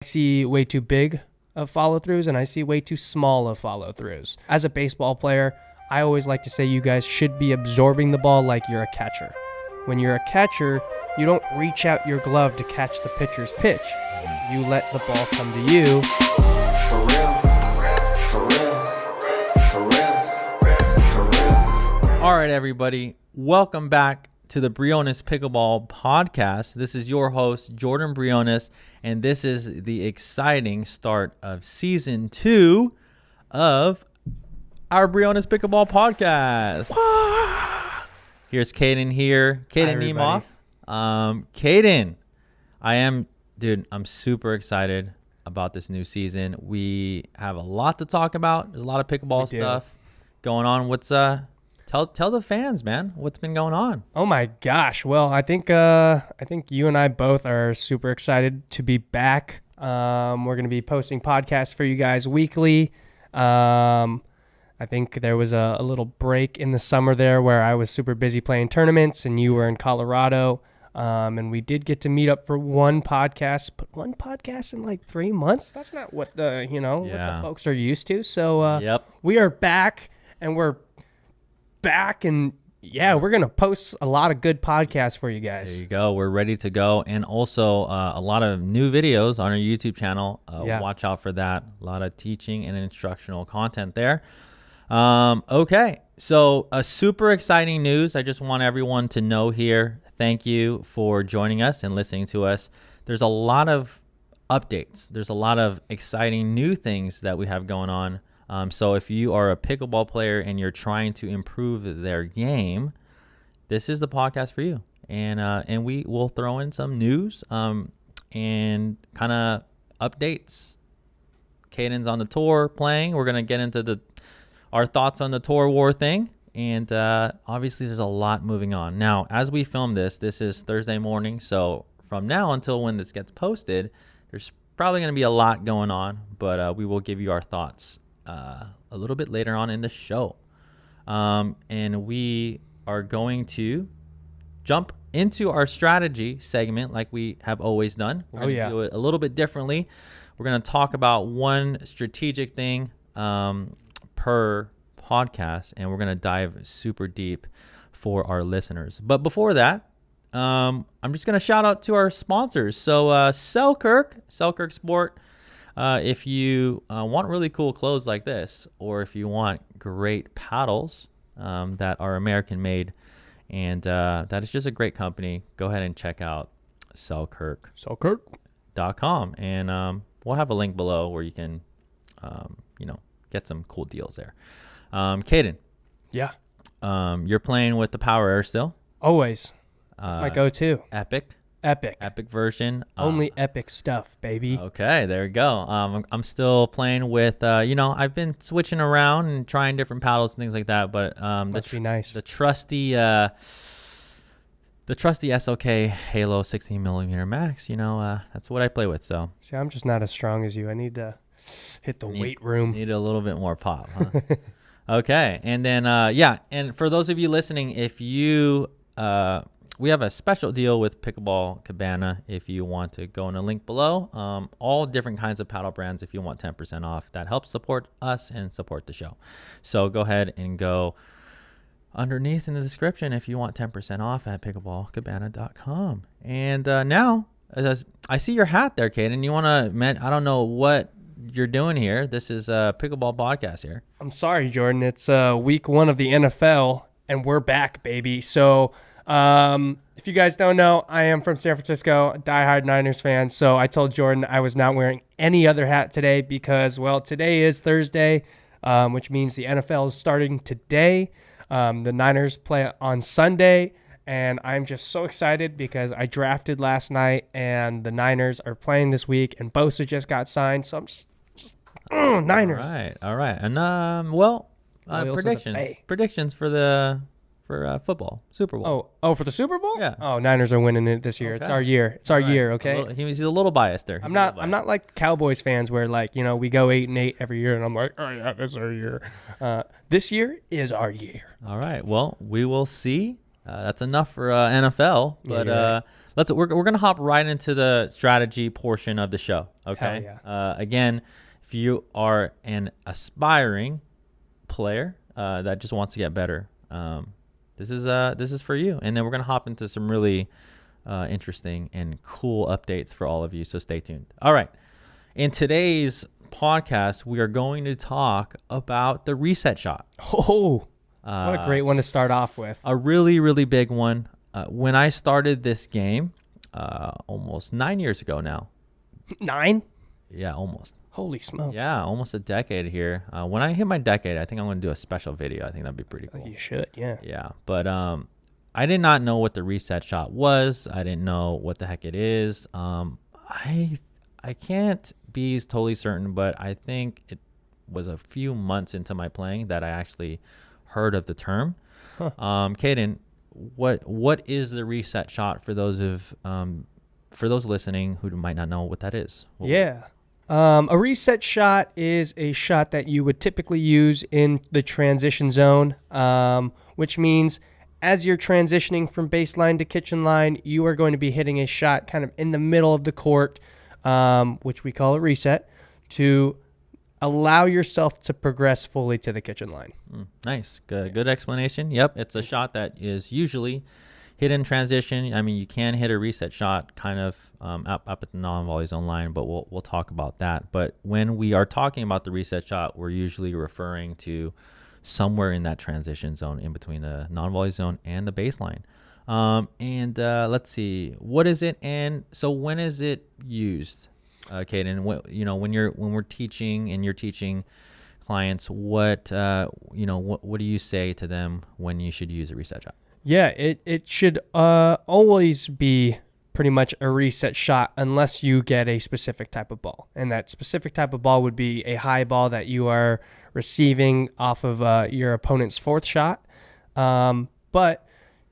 see way too big of follow-throughs and I see way too small of follow-throughs. As a baseball player, I always like to say you guys should be absorbing the ball like you're a catcher. When you're a catcher, you don't reach out your glove to catch the pitcher's pitch. You let the ball come to you. For real. For real. For real. For real. All right, everybody. Welcome back to the Briones Pickleball Podcast. This is your host, Jordan Briones, and this is the exciting start of Season 2 of our Briones Pickleball Podcast. Here's Caden here. Caden Nemoff. Caden, I'm super excited about this new season. We have a lot to talk about. There's a lot of pickleball stuff going on. What's Tell the fans, man, what's been going on. Oh my gosh. Well, I think you and I both are super excited to be back. We're going to be posting podcasts for you guys weekly. I think there was a little break in the summer there where I was super busy playing tournaments and you were in Colorado. And we did get to meet up for one podcast, but one podcast in like 3 months. That's not what what the folks are used to. So we are back and we're going to post a lot of good podcasts for you guys. There you go. We're ready to go. And also a lot of new videos on our YouTube channel. Watch out for that. A lot of teaching and instructional content there. Okay. So super exciting news. I just want everyone to know here. Thank you for joining us and listening to us. There's a lot of updates. There's a lot of exciting new things that we have going on. So if you are a pickleball player and you're trying to improve their game, this is the podcast for you. And we will throw in some news and kind of updates. Caden's on the tour playing. We're going to get into our thoughts on the tour war thing. And obviously there's a lot moving on. Now, as we film this is Thursday morning. So from now until when this gets posted, there's probably going to be a lot going on. But we will give you our thoughts a little bit later on in the show. And we are going to jump into our strategy segment like we have always done. We're going to do it a little bit differently. We're going to talk about one strategic thing per podcast, and we're going to dive super deep for our listeners. But before that, I'm just going to shout out to our sponsors. So Selkirk Sport. If you want really cool clothes like this, or if you want great paddles that are American made, and that is just a great company, go ahead and check out Selkirk.com. And we'll have a link below where you can, get some cool deals there. Caden. Yeah. You're playing with the Power Air still? Always. That's my go-to. Epic version. Only epic stuff, baby. Okay, there you go. I'm still playing with, I've been switching around and trying different paddles and things like that, but must be nice. The trusty SLK Halo 16 millimeter max. That's what I play with. So see, I'm just not as strong as you. I need to hit the weight room. Need a little bit more pop, huh? Okay, and then and for those of you listening, if you we have a special deal with Pickleball Cabana. If you want to go in a link below, all different kinds of paddle brands. If you want 10% off, that helps support us and support the show. So go ahead and go underneath in the description if you want 10% off at pickleballcabana.com. And now, as I see your hat there, Caden. You want to? I don't know what you're doing here. This is a Pickleball Podcast here. I'm sorry, Jordan. It's week 1 of the NFL, and we're back, baby. So. If you guys don't know, I am from San Francisco, diehard Niners fan. So I told Jordan I was not wearing any other hat today because, well, today is Thursday, which means the NFL is starting today. The Niners play on Sunday, and I'm just so excited because I drafted last night, and the Niners are playing this week, and Bosa just got signed. So I'm just Niners. All right. And predictions for football, Super Bowl. Oh, for the Super Bowl? Yeah. Oh, Niners are winning it this year. Okay. It's our year. It's our year, okay? He's a little biased there. I'm not like Cowboys fans where we go 8-8 every year and I'm like, oh yeah, this is our year. This year is our year. All right. Well, we will see. That's enough for NFL, but we're gonna hop right into the strategy portion of the show. Okay. Hell yeah. Again, if you are an aspiring player that just wants to get better, this is for you. And then we're gonna hop into some really interesting and cool updates for all of you. So stay tuned. All right. In today's podcast, we are going to talk about the reset shot. Oh, what a great one to start off with. A really, really big one. When I started this game almost 9 years ago now. 9? Yeah, almost. Holy smokes. Yeah, almost a decade here. When I hit my decade, I think I'm going to do a special video. I think that'd be pretty cool. You should, yeah. Yeah, but I did not know what the reset shot was. I didn't know what the heck it is. I can't be totally certain, but I think it was a few months into my playing that I actually heard of the term. Huh. Caden, what is the reset shot for those listening who might not know what that is? Yeah. A reset shot is a shot that you would typically use in the transition zone, which means as you're transitioning from baseline to kitchen line, you are going to be hitting a shot kind of in the middle of the court, which we call a reset, to allow yourself to progress fully to the kitchen line. Nice. Good explanation. Yep. It's a shot that is usually hit in transition. I mean, you can hit a reset shot kind of up at the non-volley zone line, but we'll talk about that. But when we are talking about the reset shot, we're usually referring to somewhere in that transition zone in between the non-volley zone and the baseline. Let's see, what is it? And so when is it used? Caden, when we're teaching and you're teaching clients, what do you say to them when you should use a reset shot? Yeah, it should always be pretty much a reset shot unless you get a specific type of ball. And that specific type of ball would be a high ball that you are receiving off of your opponent's fourth shot. But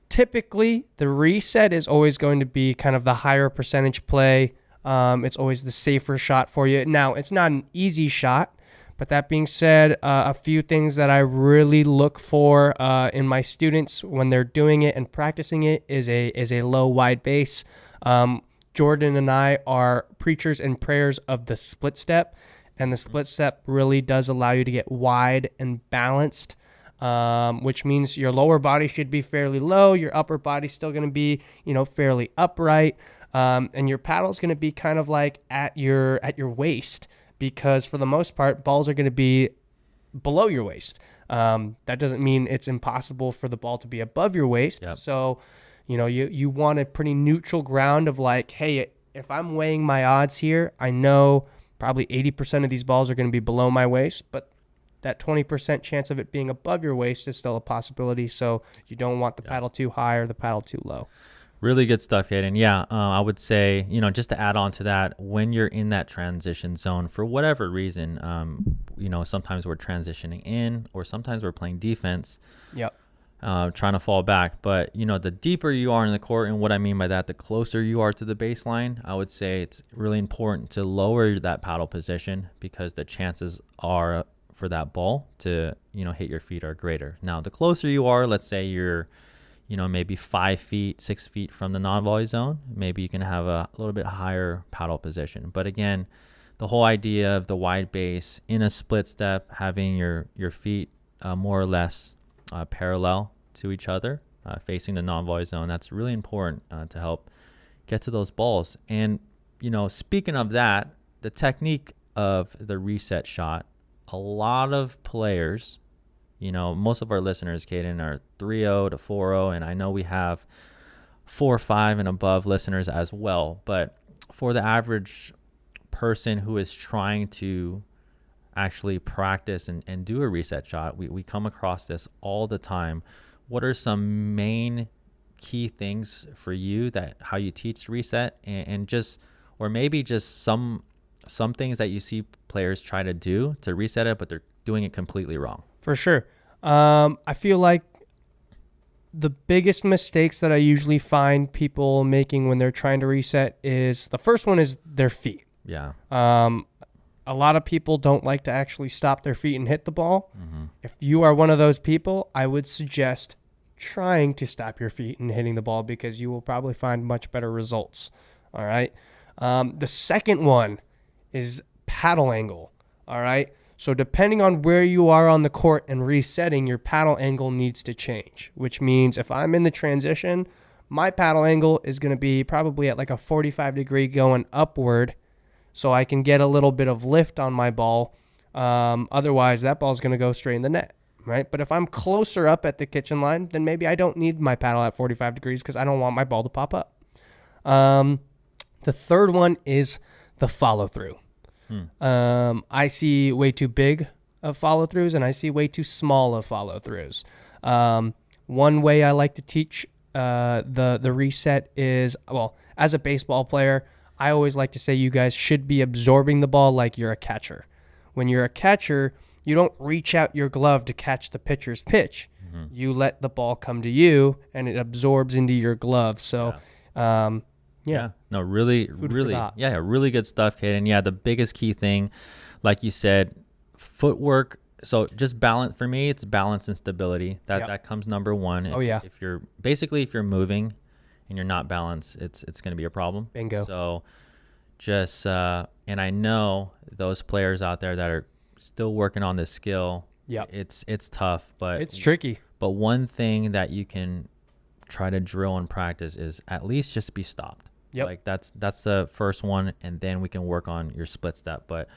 typically, the reset is always going to be kind of the higher percentage play. It's always the safer shot for you. Now, it's not an easy shot, but that being said, a few things that I really look for in my students when they're doing it and practicing it is a low wide base. Jordan and I are preachers and prayers of the split step, and the split step really does allow you to get wide and balanced, which means your lower body should be fairly low, your upper body's still going to be, fairly upright. And your paddle is going to be kind of like at your waist, because for the most part, balls are going to be below your waist. That doesn't mean it's impossible for the ball to be above your waist. Yep. So, you want a pretty neutral ground of like, hey, if I'm weighing my odds here, I know probably 80% of these balls are going to be below my waist, but that 20% chance of it being above your waist is still a possibility. So you don't want the paddle too high or the paddle too low. Really good stuff, Caden. Yeah, I would say, just to add on to that, when you're in that transition zone, for whatever reason, sometimes we're transitioning in or sometimes we're playing defense. Yep. Trying to fall back. But, the deeper you are in the court, and what I mean by that, the closer you are to the baseline, I would say it's really important to lower that paddle position, because the chances are for that ball to, hit your feet are greater. Now, the closer you are, let's say you're maybe 5 feet, 6 feet from the non-volley zone, maybe you can have a little bit higher paddle position. But again, the whole idea of the wide base in a split step, having your feet more or less parallel to each other, facing the non-volley zone, that's really important to help get to those balls. And, speaking of that, the technique of the reset shot, a lot of players, most of our listeners, Caden, are 3-0 to 4-0, and I know we have 4-5 and above listeners as well. But for the average person who is trying to actually practice and do a reset shot, we come across this all the time. What are some main key things for you, that how you teach reset, and just, or maybe just some things that you see players try to do to reset it, but they're doing it completely wrong? For sure. I feel like the biggest mistakes that I usually find people making when they're trying to reset is, the first one is their feet. Yeah. A lot of people don't like to actually stop their feet and hit the ball. Mm-hmm. If you are one of those people, I would suggest trying to stop your feet and hitting the ball because you will probably find much better results. All right. The second one is paddle angle. All right. So depending on where you are on the court and resetting, your paddle angle needs to change, which means if I'm in the transition, my paddle angle is going to be probably at like a 45 degree going upward so I can get a little bit of lift on my ball. Otherwise, that ball is going to go straight in the net, right? But if I'm closer up at the kitchen line, then maybe I don't need my paddle at 45 degrees because I don't want my ball to pop up. The third one is the follow through. I see way too big of follow throughs and I see way too small of follow throughs. One way I like to teach the reset is, well, as a baseball player, I always like to say you guys should be absorbing the ball like you're a catcher. When you're a catcher, you don't reach out your glove to catch the pitcher's pitch. You let the ball come to you and it absorbs into your glove. So, yeah. No, really, really good stuff, Caden. Yeah, the biggest key thing, like you said, footwork. So just balance. For me, it's balance and stability. That comes number one. If you're moving and you're not balanced, it's going to be a problem. Bingo. So just and I know those players out there that are still working on this skill. It's tough, but it's tricky. But one thing that you can try to drill and practice is at least just be stopped. Like that's the first one, and then we can work on your split step. But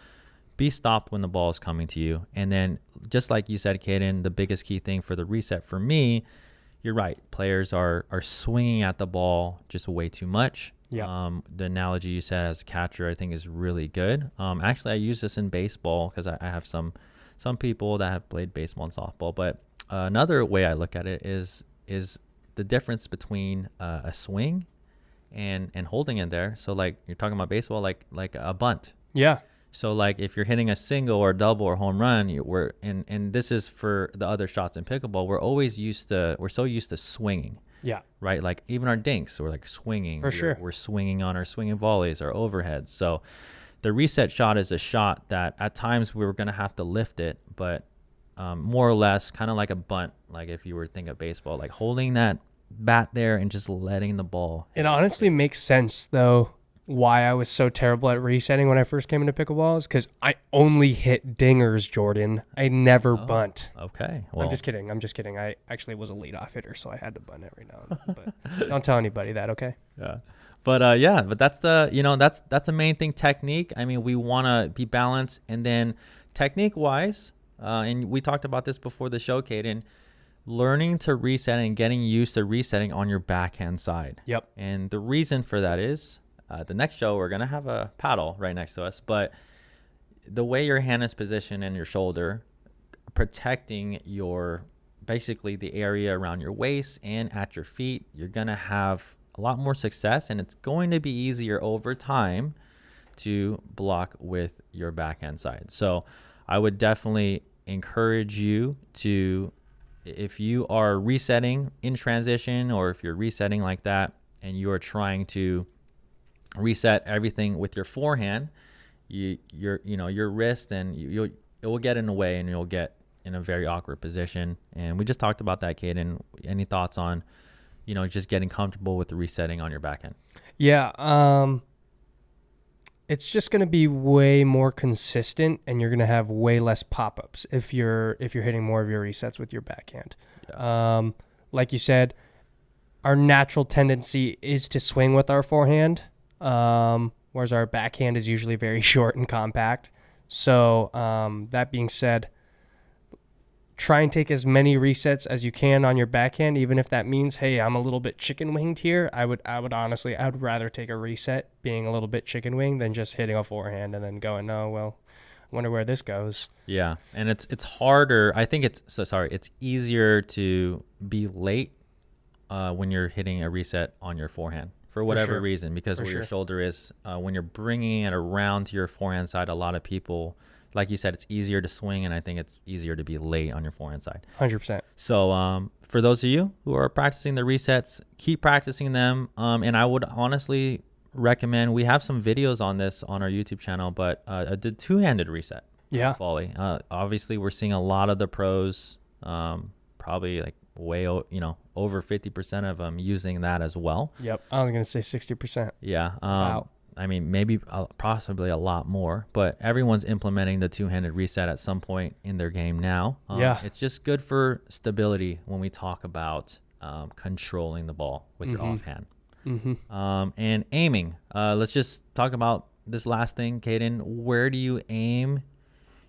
be stopped when the ball is coming to you. And then just like you said, Caden, the biggest key thing for the reset for me, you're right. Players are swinging at the ball just way too much. The analogy you said as catcher, I think is really good. Actually, I use this in baseball because I have some people that have played baseball and softball. But another way I look at it is the difference between a swing and holding it there. So like you're talking about baseball, like a bunt. Yeah. So like if you're hitting a single or double or home run, and this is for the other shots in pickleball, we're so used to swinging. Yeah. Right. Like even our dinks, we're like swinging. For sure. We're swinging on our swinging volleys, our overheads. So the reset shot is a shot that at times we were going to have to lift it, but more or less kind of like a bunt. Like if you were thinking of baseball, like holding that bat there and just letting the ball. It honestly makes sense though why I was so terrible at resetting when I first came into pickleball is because I only hit dingers, Jordan. I never bunt. Okay. Well, I'm just kidding. I actually was a leadoff hitter, so I had to bunt every now and then. But don't tell anybody that, okay? Yeah. But but that's that's the main thing. Technique. I mean, we want to be balanced, and then technique wise, and we talked about this before the show, Caden. Learning to reset and getting used to resetting on your backhand side. Yep. And the reason for that is the next show we're gonna have a paddle right next to us, but the way your hand is positioned and your shoulder, protecting your basically the area around your waist and at your feet, you're gonna have a lot more success, and it's going to be easier over time to block with your backhand side. So I would definitely encourage you to, if you are resetting in transition or if you're resetting like that and you are trying to reset everything with your forehand, your wrist, and it will get in the way and you'll get in a very awkward position. And we just talked about that, Caden. Any thoughts on just getting comfortable with the resetting on your backhand? Yeah, it's just going to be way more consistent, and you're going to have way less pop-ups if you're hitting more of your resets with your backhand. Yeah. Like you said, our natural tendency is to swing with our forehand, whereas our backhand is usually very short and compact. So that being said, try and take as many resets as you can on your backhand, even if that means, hey, I'm a little bit chicken winged here. I would honestly, I'd rather take a reset being a little bit chicken winged than just hitting a forehand and then going, oh, well, I wonder where this goes. Yeah. And it's harder. I think it's easier to be late when you're hitting a reset on your forehand for whatever reason, because where your shoulder is, when you're bringing it around to your forehand side, a lot of people, like you said, it's easier to swing, and I think it's easier to be late on your forehand side. 100%. So for those of you who are practicing the resets, keep practicing them. And I would honestly recommend, we have some videos on this on our YouTube channel, but I did two-handed reset volley. Obviously, we're seeing a lot of the pros, probably like over 50% of them using that as well. Yep. I was going to say 60%. Yeah. Wow. I mean, maybe possibly a lot more, but everyone's implementing the two-handed reset at some point in their game now. Yeah. It's just good for stability when we talk about controlling the ball with your offhand. And aiming. Let's just talk about this last thing, Caden. Where do you aim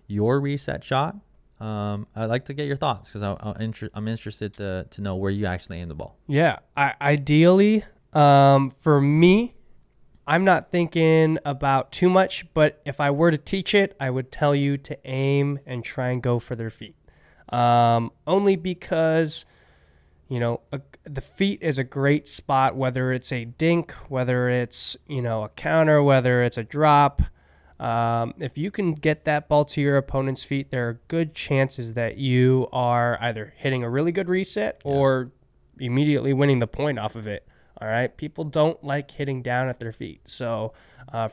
your reset shot? I'd like to get your thoughts because I'm interested to know where you actually aim the ball. Yeah. Ideally, for me, I'm not thinking about too much, but if I were to teach it, I would tell you to aim and try and go for their feet. Only because, the feet is a great spot, whether it's a dink, whether it's, a counter, whether it's a drop. If you can get that ball to your opponent's feet, there are good chances that you are either hitting a really good reset or immediately winning the point off of it. All right. People don't like hitting down at their feet. So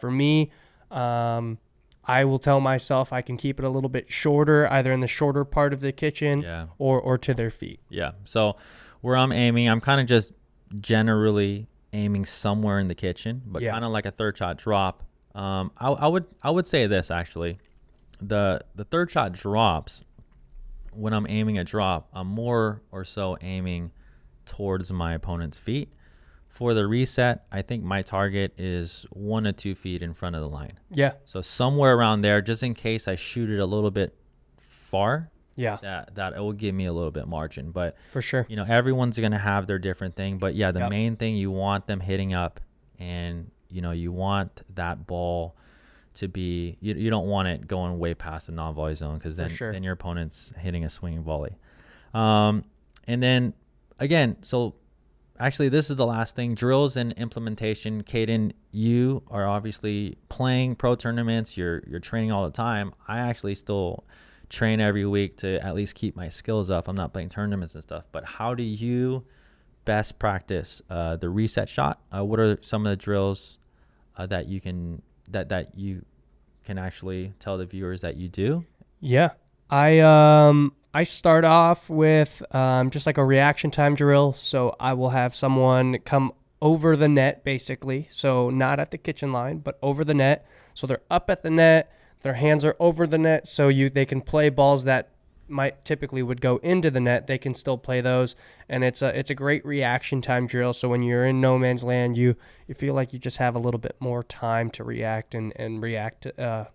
for me, I will tell myself I can keep it a little bit shorter, either in the shorter part of the kitchen or to their feet. Yeah. So where I'm aiming, I'm kind of just generally aiming somewhere in the kitchen, but kind of like a third shot drop. I would say this actually, the third shot drops, when I'm aiming a drop, I'm more or so aiming towards my opponent's feet. For the reset, I think my target is 1 to 2 feet in front of the line. Yeah. So somewhere around there, just in case I shoot it a little bit far. Yeah. That it will give me a little bit margin. But for sure, everyone's gonna have their different thing. But yeah, the main thing, you want them hitting up, and you want that ball to be. You don't want it going way past the non-volley zone, because then your opponent's hitting a swinging volley. And then again, so. Actually, this is the last thing, drills and implementation. Caden, you are obviously playing pro tournaments. You're training all the time. I actually still train every week to at least keep my skills up. I'm not playing tournaments and stuff. But how do you best practice the reset shot? What are some of the drills that you can actually tell the viewers that you do? Yeah, I start off with just like a reaction time drill. So I will have someone come over the net, basically. So not at the kitchen line, but over the net. So they're up at the net. Their hands are over the net. So they can play balls that typically would go into the net. They can still play those. And it's a great reaction time drill. So when you're in no man's land, you feel like you just have a little bit more time to react and react. I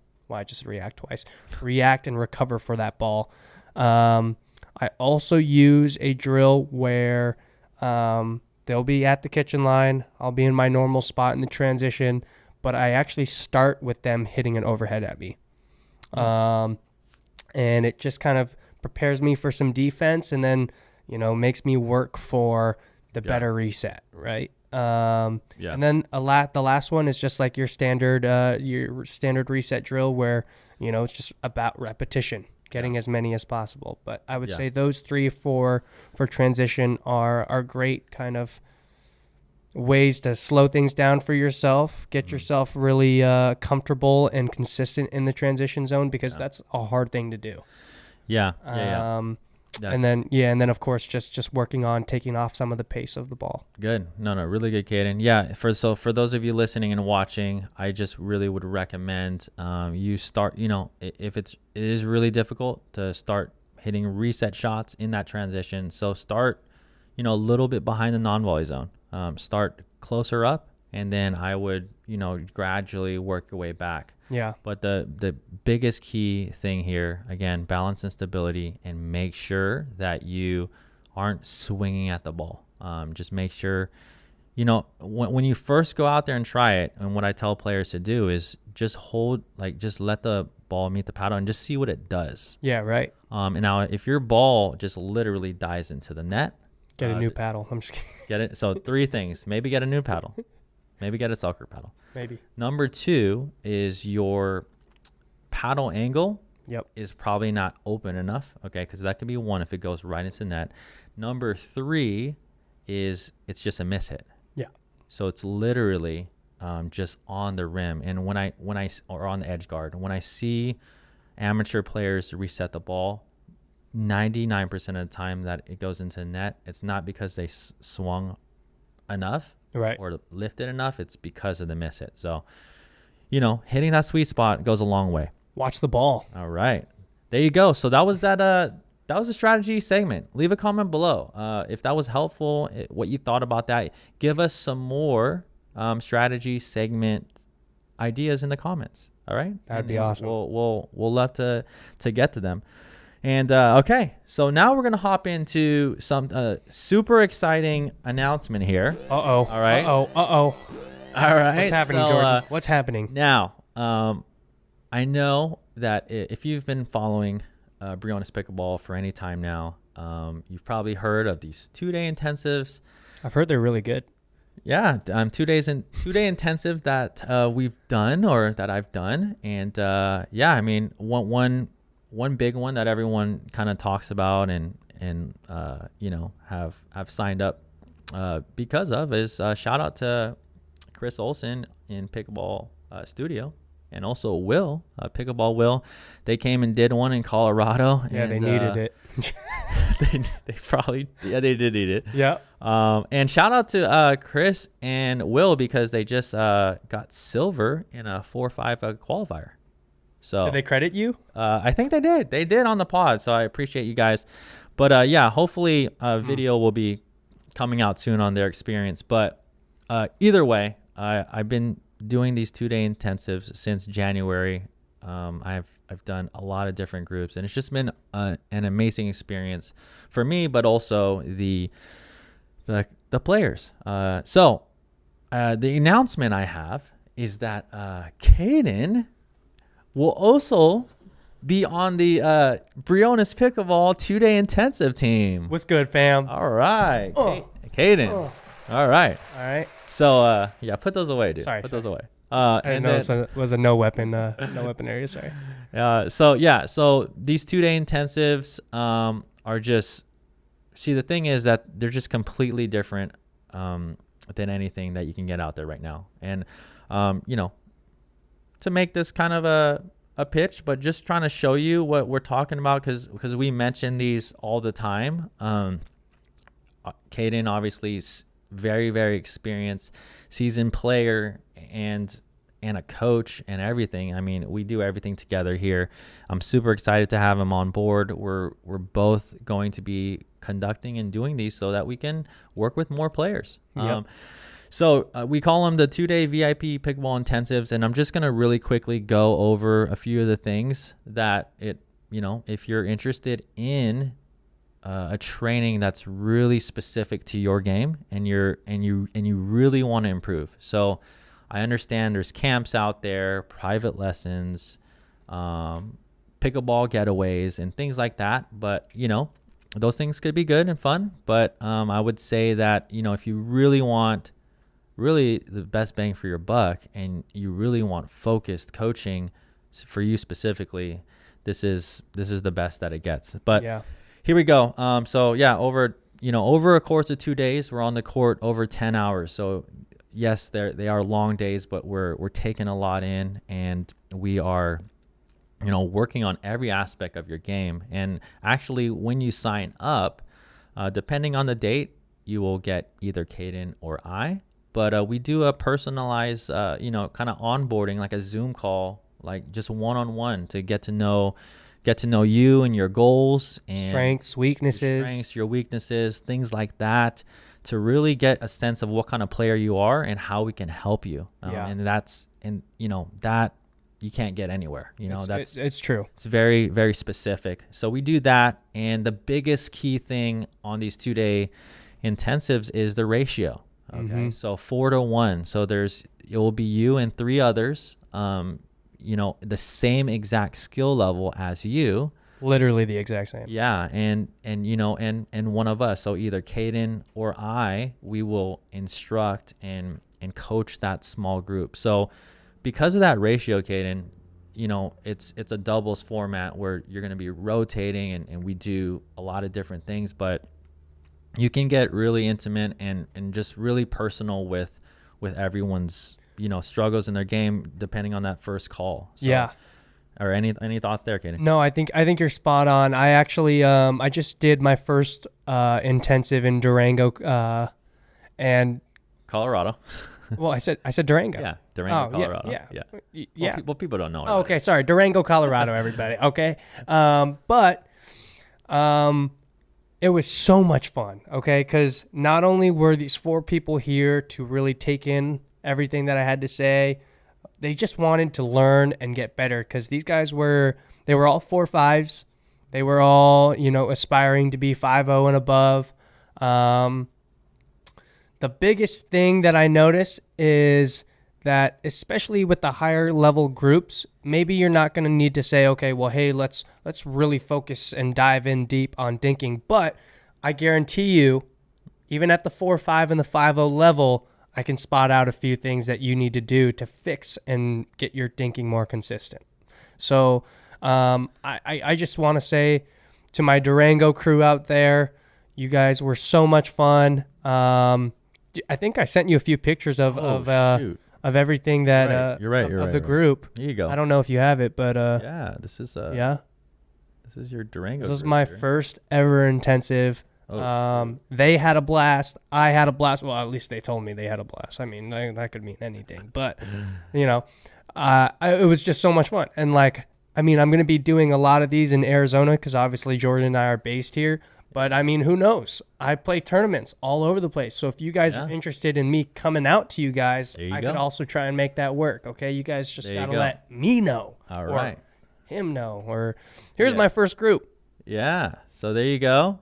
just react twice. React and recover for that ball. I also use a drill where they'll be at the kitchen line. I'll be in my normal spot in the transition, but I actually start with them hitting an overhead at me. And it just kind of prepares me for some defense, and then, makes me work for the better reset, right? And then the last one is just like your standard reset drill where, it's just about repetition. Getting as many as possible. But I would say those 3 for transition are great kind of ways to slow things down for yourself, get yourself really comfortable and consistent in the transition zone, because that's a hard thing to do. And then of course just working on taking off some of the pace of the ball. Good. No, really good, Caden. Yeah. For those of you listening and watching, I just really would recommend you start. If it is really difficult to start hitting reset shots in that transition, so start, a little bit behind the non-volley zone. Start closer up, and then I would, gradually work your way back. Yeah. But the biggest key thing here, again, balance and stability, and make sure that you aren't swinging at the ball. Just make sure, when you first go out there and try it, and what I tell players to do is just just let the ball meet the paddle and just see what it does. Yeah, right. And now if your ball just literally dives into the net, get a new paddle. I'm just kidding. Get it. So 3 things: maybe get a new paddle, maybe get a soccer paddle. Maybe. Number 2 is your paddle angle is probably not open enough, okay, because that could be 1 if it goes right into the net. Number 3 is it's just a miss hit. Yeah. So it's literally just on the rim. And or on the edge guard. When I see amateur players reset the ball, 99% of the time that it goes into net, it's not because they swung enough or lifted enough. It's because of the miss hit. So, hitting that sweet spot goes a long way. Watch the ball. All right. There you go. So that was that was a strategy segment. Leave a comment below if that was helpful, what you thought about that. Give us some more strategy segment ideas in the comments. All right? That'd be awesome. We'll love to get to them. And okay, so now we're gonna hop into some super exciting announcement here. All right. All right. What's happening, so, Jordan? What's happening? Now, I know that if you've been following Briones Pickleball for any time now, you've probably heard of these 2-day intensives. I've heard they're really good. Yeah, 2-day intensive that we've done or that I've done, and yeah, I mean one big one that everyone kind of talks about and have signed up because of is shout out to Chris Olson in Pickleball Studio, and also Will, Pickleball Will. They came and did one in Colorado. Yeah, and, they needed it. they probably, they did need it. Yeah. And shout out to Chris and Will because they just got silver in a 4-5 qualifier. So did they credit you? I think they did. They did on the pod, so I appreciate you guys. But yeah, hopefully a video will be coming out soon on their experience. But either way, I've been doing these 2-day intensives since January. I've done a lot of different groups, and it's just been an amazing experience for me, but also the players. So the announcement I have is that Caden will also be on the Briones Pickleball 2-day intensive team. What's good, fam? All right. Caden. All right. All right. So, yeah, put those away, dude. Put those away. I didn't know it was a no weapon area. Sorry. So these 2-day intensives are just, see, the thing is that they're just completely different than anything that you can get out there right now. And, to make this kind of a pitch, but just trying to show you what we're talking about because we mention these all the time. Caden obviously is very, very experienced, seasoned player and a coach and everything. I mean, we do everything together here. I'm super excited to have him on board. We're both going to be conducting and doing these so that we can work with more players. Yep. So we call them the 2-day VIP pickleball intensives, and I'm just going to really quickly go over a few of the things that if you're interested in a training that's really specific to your game and you really want to improve. So I understand there's camps out there, private lessons, pickleball getaways and things like that, but those things could be good and fun, but I would say that if you really want the best bang for your buck and you really want focused coaching for you specifically, this is the best that it gets. But yeah, here we go. So yeah, over a course of 2 days, we're on the court over 10 hours. So yes, they are long days, but we're taking a lot in, and we are working on every aspect of your game. And actually, when you sign up, depending on the date, you will get either Caden or I. But we do a personalized, kind of onboarding, like a Zoom call, like just one-on-one to get to know you and your goals and strengths, weaknesses, your weaknesses, things like that, to really get a sense of what kind of player you are and how we can help you. And that you can't get anywhere. It's true. It's very, very specific. So we do that, and the biggest key thing on these 2-day intensives is the ratio. Okay, so 4-to-1. So it will be you and 3 others, the same exact skill level as you. Literally the exact same. Yeah, and one of us. So either Caden or I, we will instruct and coach that small group. So because of that ratio, Caden, it's a doubles format where you're going to be rotating and we do a lot of different things, but you can get really intimate and just really personal with everyone's struggles in their game depending on that first call. So, yeah. Or any thoughts there, Caden? No, I think you're spot on. I actually I just did my first intensive in Durango and Colorado. well, I said Durango. Yeah, Durango, Colorado. Yeah. Well, people don't know. Oh, okay, sorry, Durango, Colorado, everybody. Okay, but it was so much fun. Okay, because not only were these 4 people here to really take in everything that I had to say, they just wanted to learn and get better. Because these guys were all 4.5s. They were all aspiring to be 5.0 and above. The biggest thing that I notice is that, especially with the higher level groups, maybe you're not going to need to say, okay, well, hey, let's really focus and dive in deep on dinking. But I guarantee you, even at the 4.5 and the 5.0 level, I can spot out a few things that you need to do to fix and get your dinking more consistent. So I just want to say to my Durango crew out there, you guys were so much fun. I think I sent you a few pictures of everything that you're right. of the group. Here you go. I don't know if you have it, but yeah, this is this is your Durango. This was my first ever intensive. They had a blast. I had a blast. Well, at least they told me they had a blast. I mean, that could mean anything, but it was just so much fun. And I'm going to be doing a lot of these in Arizona because obviously Jordan and I are based here. But I mean, who knows? I play tournaments all over the place. So if you guys are interested in me coming out to you guys, I could also try and make that work. Okay, you guys just gotta let me know, all right, him know, or here's my first group. Yeah. So there you go.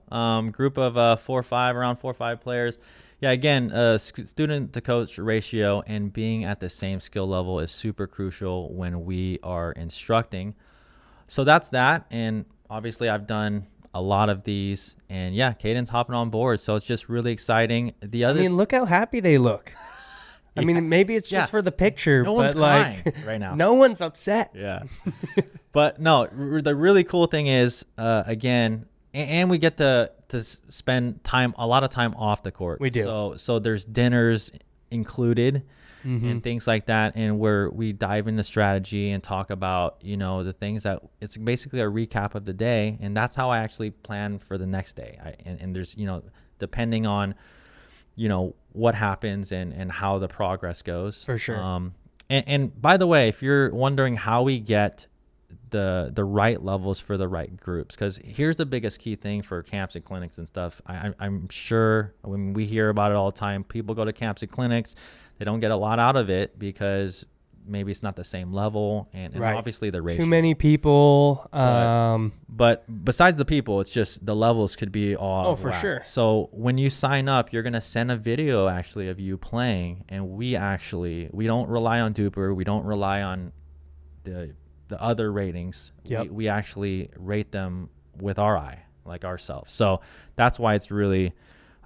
Group of around 4-5 players. Yeah. Again, student to coach ratio and being at the same skill level is super crucial when we are instructing. So that's that. And obviously, I've done a lot of these, and yeah, Caden's hopping on board, so it's just really exciting. Look how happy they look. I mean, maybe it's just for the picture, no one's crying right now. No one's upset. Yeah. But no, the really cool thing is, again, and we get to spend a lot of time off the court. We do. So there's dinners included. And things like that, and where we dive into strategy and talk about the things that it's basically a recap of the day, and that's how I actually plan for the next day. And there's depending on what happens and how the progress goes. For sure. And by the way, if you're wondering how we get the right levels for the right groups, because here's the biggest key thing for camps and clinics and stuff. I'm sure when we hear about it all the time, people go to camps and clinics. They don't get a lot out of it because maybe it's not the same level, and obviously the ratio. Too many people. But besides the people, it's just the levels could be all. Oh, for sure. So when you sign up, you're gonna send a video actually of you playing, and we don't rely on Duper. We don't rely on the other ratings. Yep. We actually rate them with our eye, like ourselves. So that's why it's really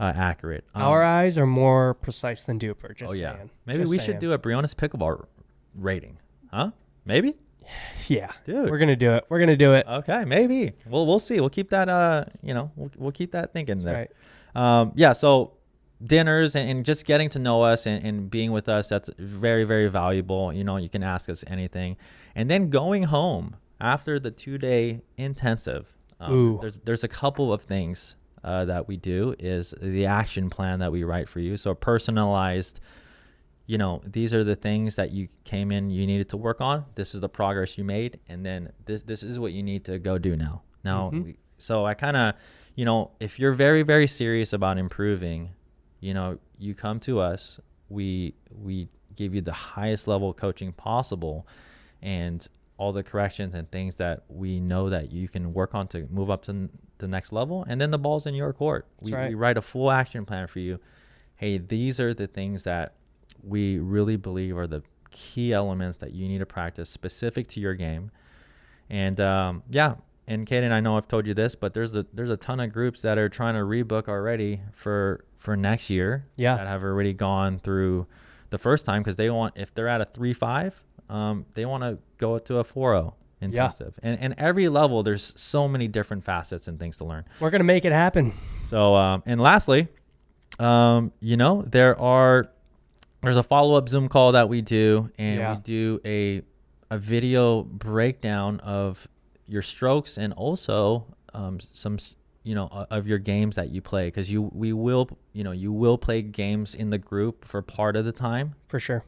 accurate. Our eyes are more precise than Duper. Just saying. Maybe we should do a Briones Pickleball rating, huh? Maybe. Yeah, dude, we're gonna do it. Okay, maybe. We'll see. We'll keep that. We'll keep that thinking there. Right. Yeah. So dinners and just getting to know us and being with us, that's very, very valuable. You can ask us anything, and then going home after the 2-day intensive. There's a couple of things that we do is the action plan that we write for you. So personalized, these are the things that you came in, you needed to work on. This is the progress you made. And then this is what you need to go do now. So I kind of, if you're very, very serious about improving, you come to us, we give you the highest level of coaching possible and all the corrections and things that we know that you can work on to move up to the next level. And then the ball's in your court. We write a full action plan for you. Hey, these are the things that we really believe are the key elements that you need to practice specific to your game. And and Caden, I know I've told you this, but there's a ton of groups that are trying to rebook already for next year. Yeah. That have already gone through the first time because they want, if they're at a 3.5, they want to go to a 4.0 intensive. Yeah. And every level, there's so many different facets and things to learn. We're going to make it happen. So, and lastly, there's a follow-up Zoom call that we do, and we do a video breakdown of your strokes and also some of your games that you play, because you will play games in the group for part of the time. For sure.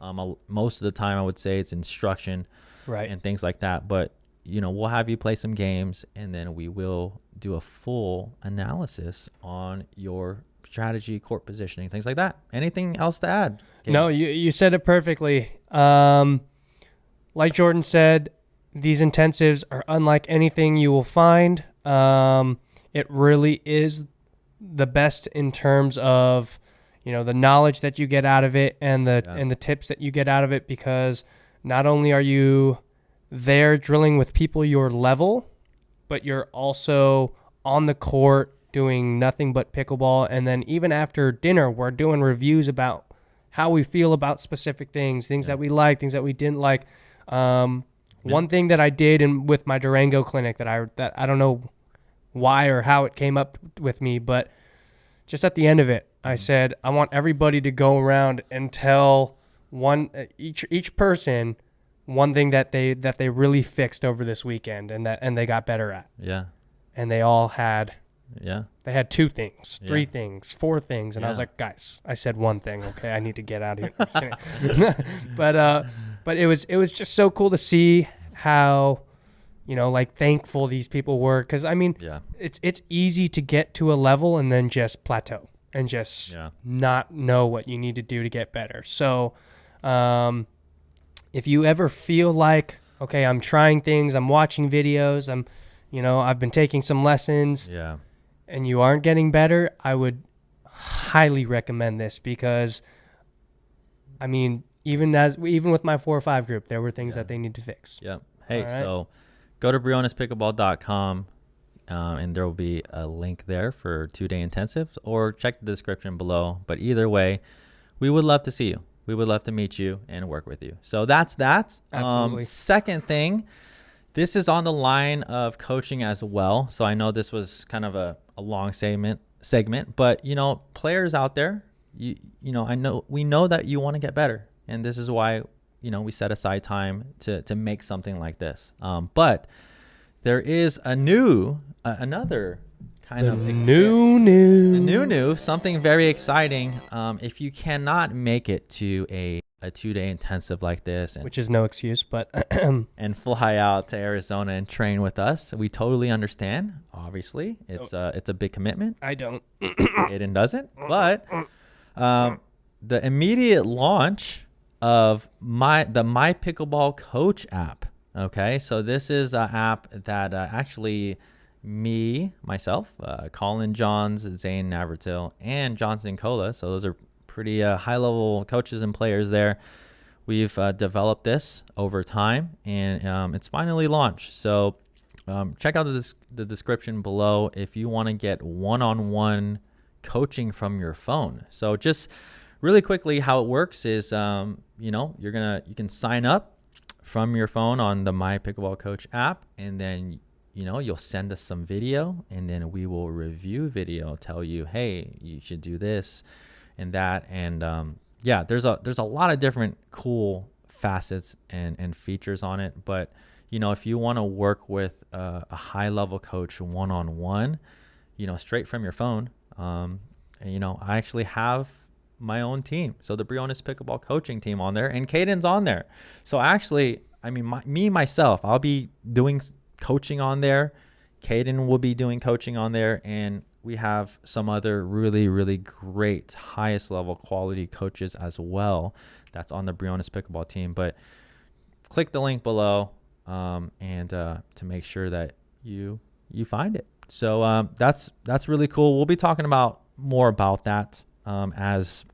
Most of the time I would say it's instruction, right, and things like that, but we'll have you play some games, and then we will do a full analysis on your strategy, court positioning, things like that. Anything else to add, Caden? No, you said it perfectly. Like Jordan said, these intensives are unlike anything you will find. It really is the best in terms of, the knowledge that you get out of it and the tips that you get out of it, because not only are you there drilling with people your level, but you're also on the court doing nothing but pickleball. And then even after dinner, we're doing reviews about how we feel about specific things that we like, things that we didn't like. One thing that I did with my Durango clinic that I don't know why or how it came up with me, but just at the end of it, I said, I want everybody to go around and tell each person one thing that they really fixed over this weekend and they got better at. Yeah. And they all had, they had 2 things, 3 things, 4 things. And I was like, guys, I said one thing. Okay. I need to get out of here. But it was just so cool to see how, thankful these people were. Cause I mean, it's easy to get to a level and then just plateau and just not know what you need to do to get better. So, if you ever feel like, okay, I'm trying things, I'm watching videos, I've been taking some lessons, and you aren't getting better, I would highly recommend this, because, I mean, even with my 4 or 5 group, there were things that they need to fix. Yeah. Hey, so go to brioneспickleball.com, and there will be a link there for 2-day intensives, or check the description below. But either way, we would love to see you. We would love to meet you and work with you. So that's that. Absolutely. Second thing, this is on the line of coaching as well. So I know this was kind of a long segment, but players out there, we know that you want to get better, and this is why we set aside time to make something like this. But there is another kind of new something very exciting. If you cannot make it to a 2-day intensive like this, which is no excuse, but and fly out to Arizona and train with us, we totally understand. Obviously, it's a big commitment. I don't. Caden doesn't, but the immediate launch of the My Pickleball Coach app. Okay, so this is an app that actually myself, Colin Johns, Zane Navratil, and Johnson Cola. So those are pretty high-level coaches and players there. We've developed this over time, and it's finally launched. So check out the description below if you want to get one-on-one coaching from your phone. So just really quickly, how it works is, you can sign up from your phone on the My Pickleball Coach app, and then you'll send us some video, and then we will review video, tell you, hey, you should do this and that. And there's a lot of different cool facets and features on it. But if you want to work with a high level coach one-on-one, straight from your phone, I actually have my own team. So the Briones Pickleball coaching team on there, and Caden's on there. So actually, I mean, myself, I'll be doing coaching on there. Caden will be doing coaching on there, and we have some other really, really great highest level quality coaches as well that's on the Briones Pickleball team. But click the link below and to make sure that you find it. So that's really cool. We'll be talking about more about that as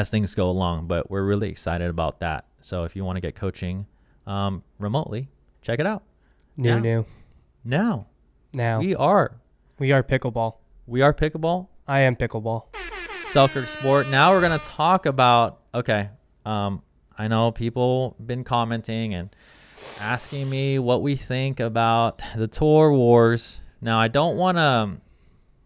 things go along, but we're really excited about that. So if you want to get coaching remotely, check it out. Now we are pickleball. We are pickleball. I am pickleball. Selkirk Sport. Now we're going to talk about, I know people been commenting and asking me what we think about the tour wars. Now, I don't want to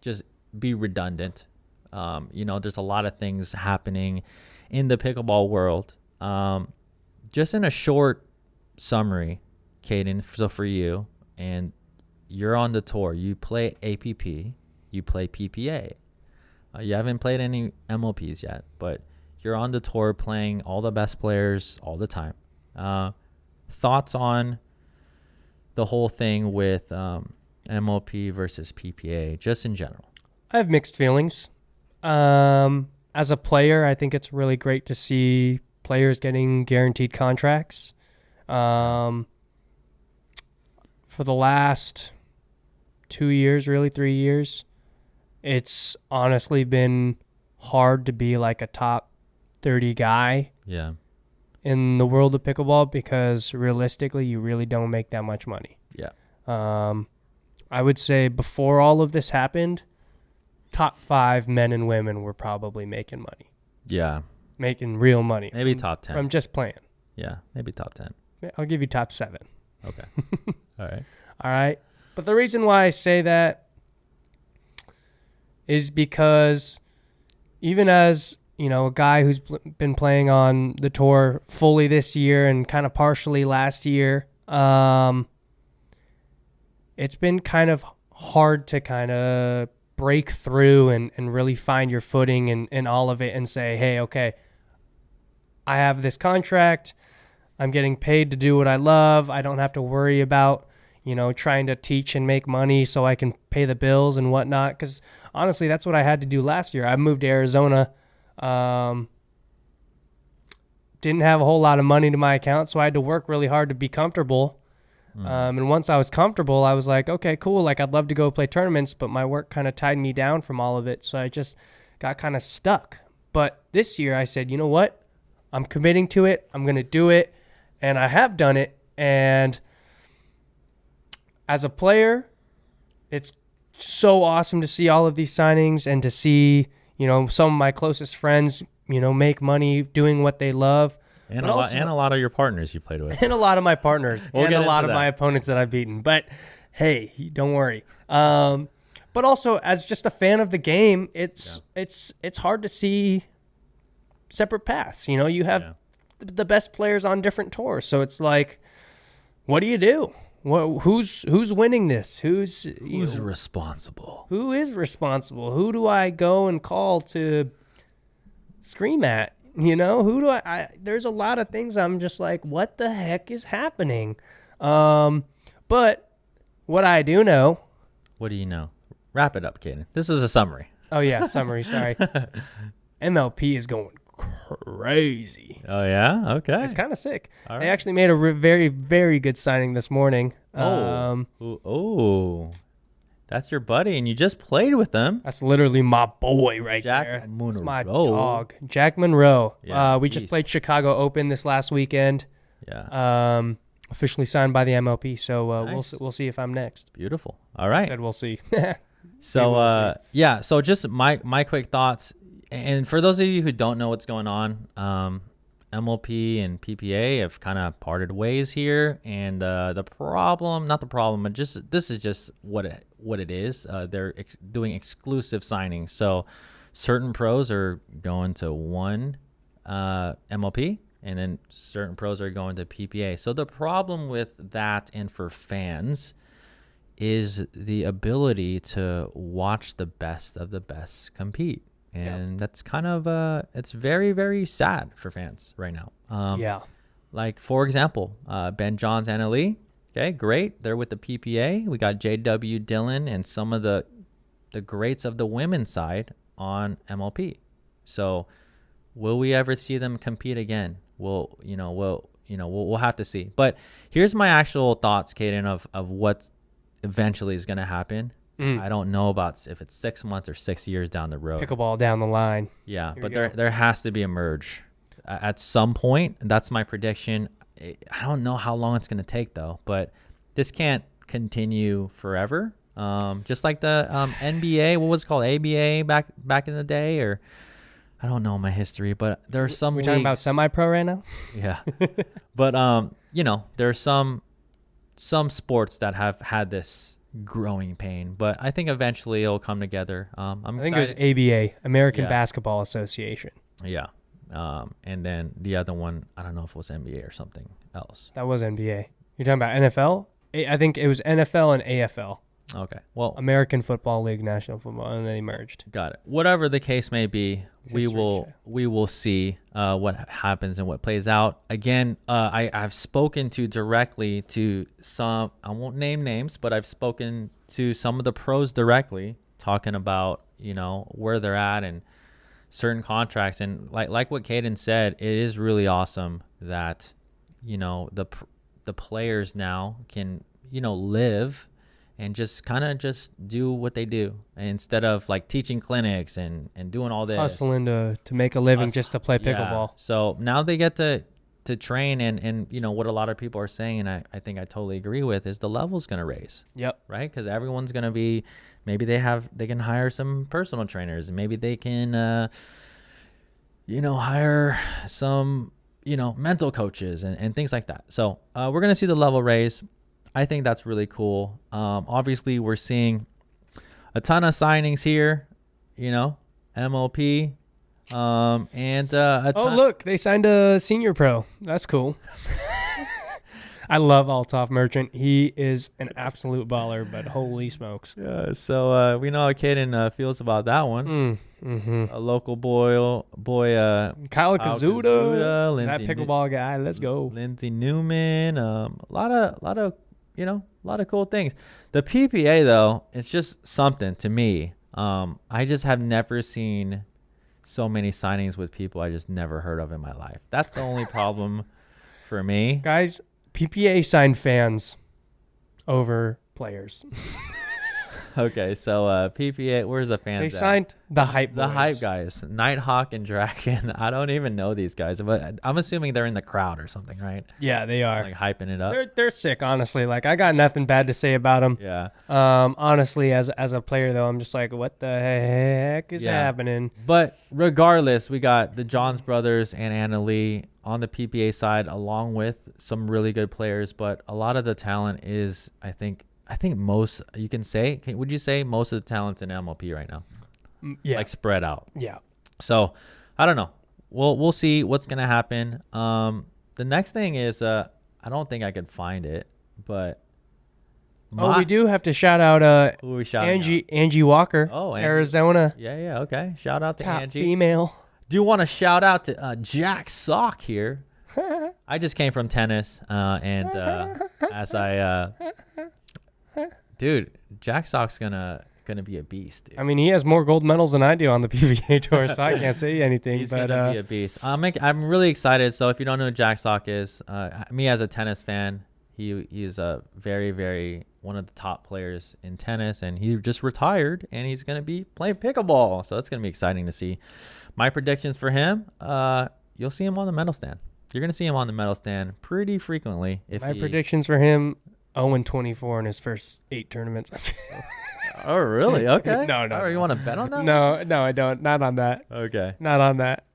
just be redundant. There's a lot of things happening in the pickleball world. Just in a short summary, Caden, so for you, and you're on the tour, you play APP, you play PPA. You haven't played any MLPs yet, but you're on the tour playing all the best players all the time. Thoughts on the whole thing with MLP versus PPA, just in general? I have mixed feelings. As a player, I think it's really great to see players getting guaranteed contracts. For the last 2 years, really 3 years, it's honestly been hard to be like a top 30 guy in the world of pickleball because realistically, you really don't make that much money. Yeah. I would say before all of this happened, top 5 men and women were probably making money. Yeah. Making real money. Maybe top 10. From just playing. Yeah, maybe top 10. I'll give you top 7. Okay. All right. All right. But the reason why I say that is because even as, you know, a guy who's been playing on the tour fully this year and kind of partially last year, it's been kind of hard to kind of break through and really find your footing in all of it and say, hey, okay, I have this contract. I'm getting paid to do what I love. I don't have to worry about, you know, trying to teach and make money so I can pay the bills and whatnot. Because honestly, that's what I had to do last year. I moved to Arizona. Didn't have a whole lot of money to my account, so I had to work really hard to be comfortable. And once I was comfortable, I was like, okay, cool. Like, I'd love to go play tournaments, but my work kind of tied me down from all of it. So I just got kind of stuck. But this year I said, you know what? I'm committing to it. I'm going to do it. And I have done it. And as a player, it's so awesome to see all of these signings and to see, you know, some of my closest friends, you know, make money doing what they love. And a lot of your partners you played with. And a lot of my partners. We'll and a lot of that. my opponents that I've beaten. But, hey, don't worry. But also, as just a fan of the game, it's hard to see separate paths. You know, you have the best players on different tours. So it's like, what do you do? Who's winning this? Who's responsible? Who is responsible? Who do I go and call to scream at? You know, who do I there's a lot of things I'm just like, what the heck is happening? But what I do know. What do you know? Wrap it up, Caden. This is a summary. Oh, yeah, summary, sorry. MLP is going crazy. Oh, yeah? Okay. It's kind of sick. All They right. actually made a very, very good signing this morning. That's your buddy, and you just played with him. That's literally my boy right Jack there. Monroe. That's my dog. Jack Monroe. Yeah, we just played Chicago Open this last weekend. Yeah. Officially signed by the MLP, so Nice. we'll see if I'm next. Beautiful. All I right. said we'll see. So, so just my quick thoughts. And for those of you who don't know what's going on, MLP and PPA have kind of parted ways here. And this is just what it is. They're doing exclusive signings. So certain pros are going to one MLP, and then certain pros are going to PPA. So the problem with that, and for fans, is the ability to watch the best of the best compete. And that's kind of, it's very, very sad for fans right now. Like, for example, Ben Johns, Anna Lee. Okay, great. They're with the PPA. We got JW Dillon and some of the greats of the women's side on MLP. So will we ever see them compete again? We'll have to see. But here's my actual thoughts, Caden, of what eventually is going to happen. I don't know about if it's 6 months or 6 years down the road. Pickleball down the line. Yeah, Here but we go. there has to be a merge at some point. That's my prediction. I don't know how long it's going to take, though. But this can't continue forever. Just like the NBA, what was it called, ABA back in the day, or I don't know my history, but there are some. We're talking about semi-pro right now. Yeah, but there are some sports that have had this growing pain, but I think eventually it'll come together. I think it was ABA, American Basketball Association. Yeah, And then the other one, I don't know if it was NBA or something else. That was NBA. You're talking about NFL? I think it was NFL and AFL. Okay. Well, American Football League, National Football, and they merged. got it. Whatever the case may be, we History will see what happens and what plays out. Again, I've spoken directly to some. I won't name names, but I've spoken to some of the pros directly, talking about where they're at and certain contracts. And like what Caden said, it is really awesome that the players now can live and just do what they do instead of like teaching clinics and doing all this. Hustling to make a living just to play pickleball. Yeah. So now they get to train and what a lot of people are saying, and I think I totally agree with, is the level's going to raise. Yep. Right? Because everyone's going to be, maybe they can hire some personal trainers, and maybe they can, hire some, mental coaches and things like that. So we're going to see the level raise. I think that's really cool. Obviously, we're seeing a ton of signings here, MLP, and a ton. Oh, look, they signed a senior pro. That's cool. I love Althoff Merchant. He is an absolute baller, but holy smokes. Yeah, so we know how Caden feels about that one. A local boy, Kyle Kazuda, Lindsay that pickleball guy. Let's go. Lindsay Newman. A lot of cool things. The PPA though, it's just something to me. I just have never seen so many signings with people I just never heard of in my life. That's the only problem for me. Guys, PPA signed fans over players. Okay, so PPA, where's the fans? They at? signed the hype boys. The hype guys, Nighthawk and Draken. I don't even know these guys, but I'm assuming they're in the crowd or something, right? Yeah, they are. Like hyping it up. They're sick, honestly. Like, I got nothing bad to say about them. Yeah. Honestly, as a player though, I'm just like, what the heck is happening? But regardless, we got the Johns brothers and Anna Lee on the PPA side, along with some really good players. But a lot of the talent is, I think most, you can say, would you say most of the talent's in MLP right now? Yeah. Like spread out. Yeah. So I don't know. We'll see what's going to happen. The next thing is, I don't think I could find it, but. We do have to shout out who are we shouting out? Angie Walker. Oh, Angie. Arizona. Yeah. Okay. Shout out to Top Angie. female. Do want to shout out to Jack Sock here. I just came from tennis, and as I, dude, Jack Sock's gonna be a beast. Dude. I mean, he has more gold medals than I do on the PBA tour, so I can't say anything. He's but gonna be a beast. I'm really excited. So if you don't know who Jack Sock is, me as a tennis fan, he's a very, very one of the top players in tennis, and he just retired, and he's gonna be playing pickleball. So it's gonna be exciting to see. My predictions for him, you'll see him on the medal stand. You're going to see him on the medal stand pretty frequently. My predictions for him, 0-24 in his first 8 tournaments. Oh, really? Okay. No. Oh, you want to bet on that? No, I don't. Not on that. Okay. Not on that.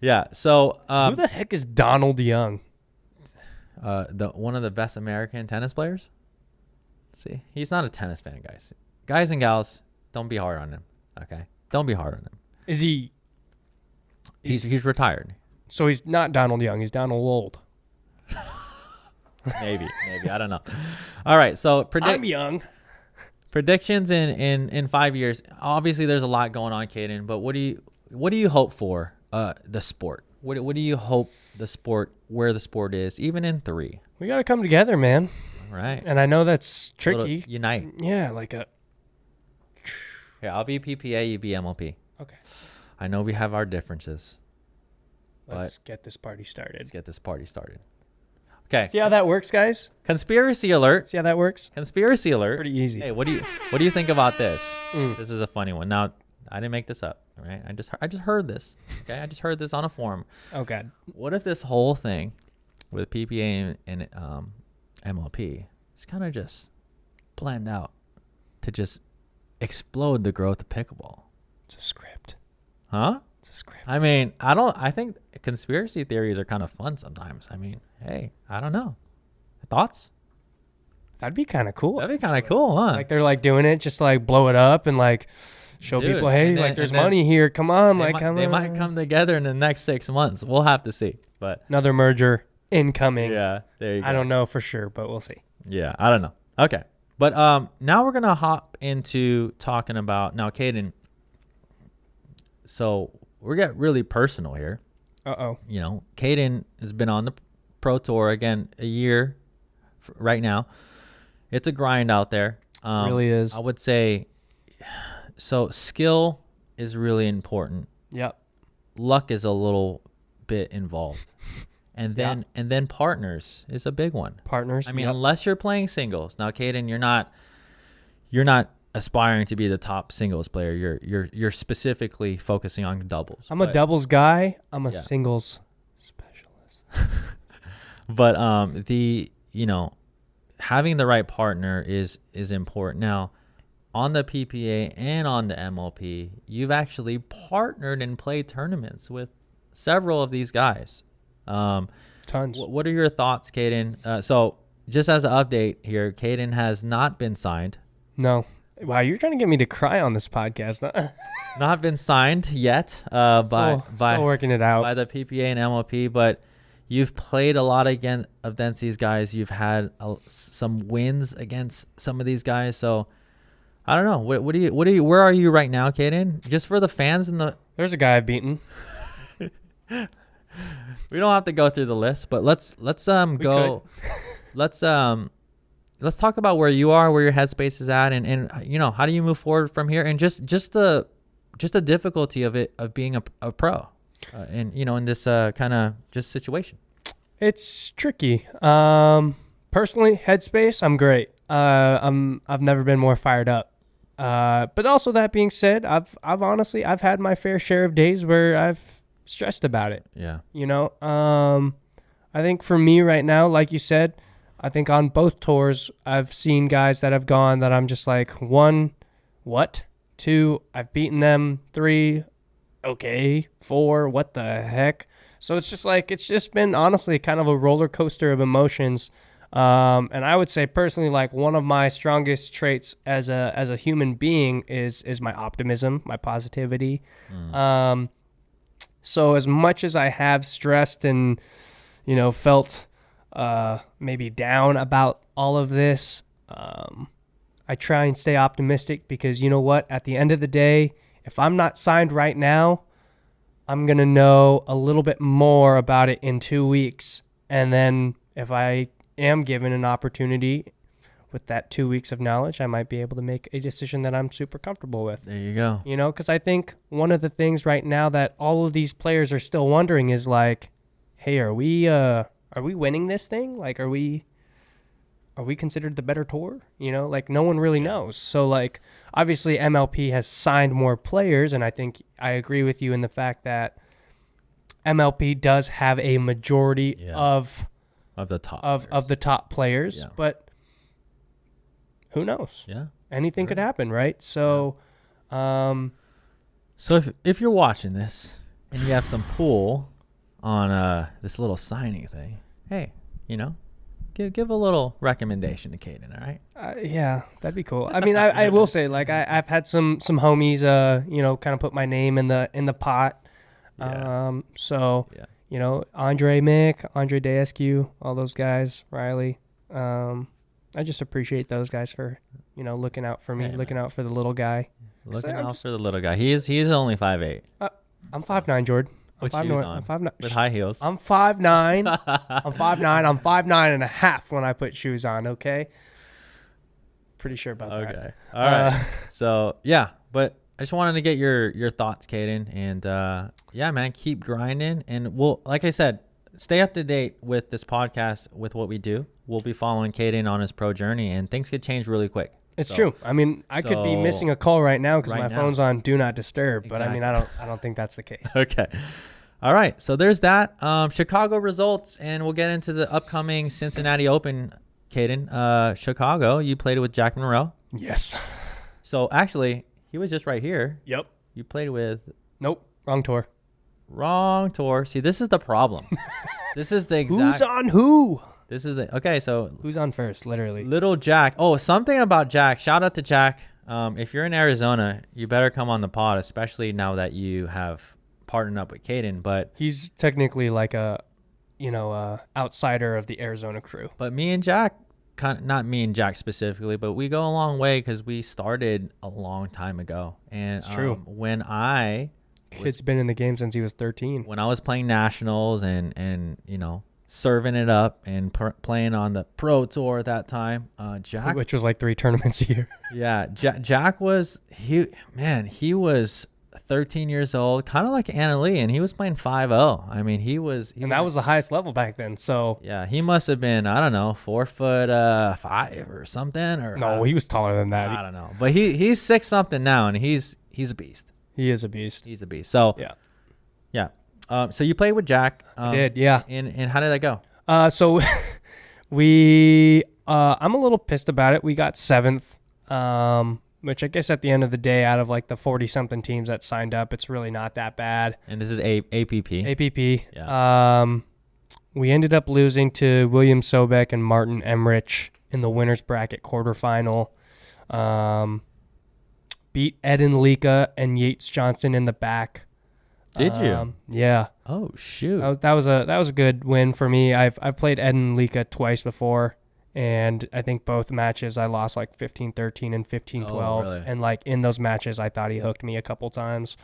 Yeah. So who the heck is Donald Young? One of the best American tennis players. See, he's not a tennis fan, guys. Guys and gals, don't be hard on him. Okay, don't be hard on him. Is he? He's retired. So he's not Donald Young. He's Donald Old. maybe I don't know. All right, so I'm young. Predictions in 5 years. Obviously, there's a lot going on, Caden. But what do you hope for the sport? What do you hope where the sport is, even in 3? We got to come together, man. Right. And I know that's tricky. Unite. Yeah, like a. Yeah, I'll be PPA. You be MLP. Okay. I know we have our differences. Let's get this party started. Okay. See how that works, guys? Conspiracy alert. See how that works? Conspiracy alert. Pretty easy. Hey, what do you think about this? This is a funny one. Now, I didn't make this up, all right? I just heard this. Okay? I just heard this on a forum. Oh god. What if this whole thing with PPA and MLP is kind of just blend out to just explode the growth of pickleball? It's a script. Huh? It's a script. I mean, I think conspiracy theories are kind of fun sometimes. I mean, hey, I don't know. Thoughts? That'd be kind of cool. That'd be kind of cool, huh? Like they're like doing it just to like blow it up and like show Dude, people, hey, like there's money here. Come on, like come on. They might come together in the next 6 months. We'll have to see. But another merger incoming. Yeah, there you go. I don't know for sure, but we'll see. Yeah, I don't know. Okay. But now we're going to hop into talking about now, Caden. So we're getting really personal here. Uh-oh. You know, Caden has been on the pro tour again a year right now. It's a grind out there. Really is. I would say, so skill is really important. Yep. Luck is a little bit involved. And then partners is a big one. Partners. I mean, unless you're playing singles. Now, Caden, you're not aspiring to be the top singles player. You're specifically focusing on doubles. I'm a doubles guy. I'm a singles specialist. But having the right partner is important. Now, on the PPA and on the MLP, you've actually partnered and played tournaments with several of these guys. Tons. What are your thoughts, Caden? So just as an update here, Caden has not been signed. No. Wow, you're trying to get me to cry on this podcast. Not been signed yet Still working it out by the PPA and MLP, but you've played a lot against these guys. You've had some wins against some of these guys. So I don't know. Where are you right now, Caden? Just for the fans There's a guy I've beaten. We don't have to go through the list, but let's go. Let's talk about where you are, where your headspace is at, and how do you move forward from here, and just the difficulty of being a pro, in this kind of just situation. It's tricky. Personally, headspace, I'm great. I've never been more fired up. But also that being said, I've honestly had my fair share of days where I've stressed about it. Yeah. I think for me right now, like you said, I think on both tours, I've seen guys that have gone that I'm just like, 1, what? 2, I've beaten them. 3, okay. 4, what the heck? So it's just been honestly kind of a roller coaster of emotions. And I would say personally, like one of my strongest traits as a human being is my optimism, my positivity. So as much as I have stressed and, felt maybe down about all of this, I try and stay optimistic because you know what? At the end of the day, if I'm not signed right now, I'm going to know a little bit more about it in 2 weeks. And then if I am given an opportunity with that 2 weeks of knowledge, I might be able to make a decision that I'm super comfortable with. There you go. Because I think one of the things right now that all of these players are still wondering is like, hey, are we winning this thing? Like, are we considered the better tour? Like no one really knows. So like, obviously MLP has signed more players. And I think I agree with you in the fact that MLP does have a majority of the top players, but who knows? Yeah. Anything could happen, right? So, so if you're watching this and you have some pull on this little signing thing, hey, give a little recommendation to Caden, all right? Yeah, that'd be cool. I mean, I will say, like, I've had some homies, kind of put my name in the pot. Yeah. Andre Mick, Andre Descu, all those guys, Riley. I just appreciate those guys for, looking out for me, looking out for the little guy. Looking out for the little guy. He is only 5'8". I'm 5'9", Jordan. With shoes on. I'm 5'9". With high heels. I'm 5'9". I'm 5'9". I'm 5'9" and a half when I put shoes on, okay? Pretty sure about that. Okay. All right. So, yeah. But I just wanted to get your thoughts, Caden. And, man, keep grinding. And we'll, like I said, stay up to date with this podcast, with what we do. We'll be following Caden on his pro journey, and things could change really quick. It's true. I mean, I could be missing a call right now because my phone's on Do Not Disturb. But I mean, I don't think that's the case. Okay. All right. So there's that. Chicago results, and we'll get into the upcoming Cincinnati Open, Caden. Chicago, you played with Jack Monroe. Yes. So actually, he was just right here. Yep. You played with. Nope. Wrong tour. Wrong tour. See, this is the problem. This is the exact. Who's on who? This is okay. So Who's on first? Literally. little Jack. Oh, something about Jack. Shout out to Jack. If you're in Arizona, you better come on the pod, especially now that you have partnered up with Caden. But He's technically like a, outsider of the Arizona crew. But me and Jack, not me and Jack specifically, but we go a long way because we started a long time ago. And It's true. When Kid's been in the game since he was 13. I was playing nationals and serving it up and playing on the pro tour at that time, Jack, Which was like 3 tournaments a year. yeah, Jack was he was 13 years old, kind of like Anna Lee, and he was playing 5-0. I mean, And that was the highest level back then. So yeah, he must have been, I don't know, 4'5" or something, or no, he was taller than that. I don't know, but he's 6 something now, and he's a beast. He is a beast. He's a beast. So Yeah. So you played with Jack. I did, yeah. And how did that go? So I'm a little pissed about it. We got 7th, which I guess at the end of the day, out of like the 40-something teams that signed up, it's really not that bad. And this is APP. APP. Yeah. We ended up losing to William Sobek and Martin Emmerich in the winner's bracket quarterfinal. Beat Eden Lika and Yates Johnson in the back. Did you? Yeah. Oh shoot. That was a good win for me. I've played Eden Lika twice before, and I think both matches I lost like 15-13 and 15-12. Oh, really? And like in those matches I thought he hooked me a couple times.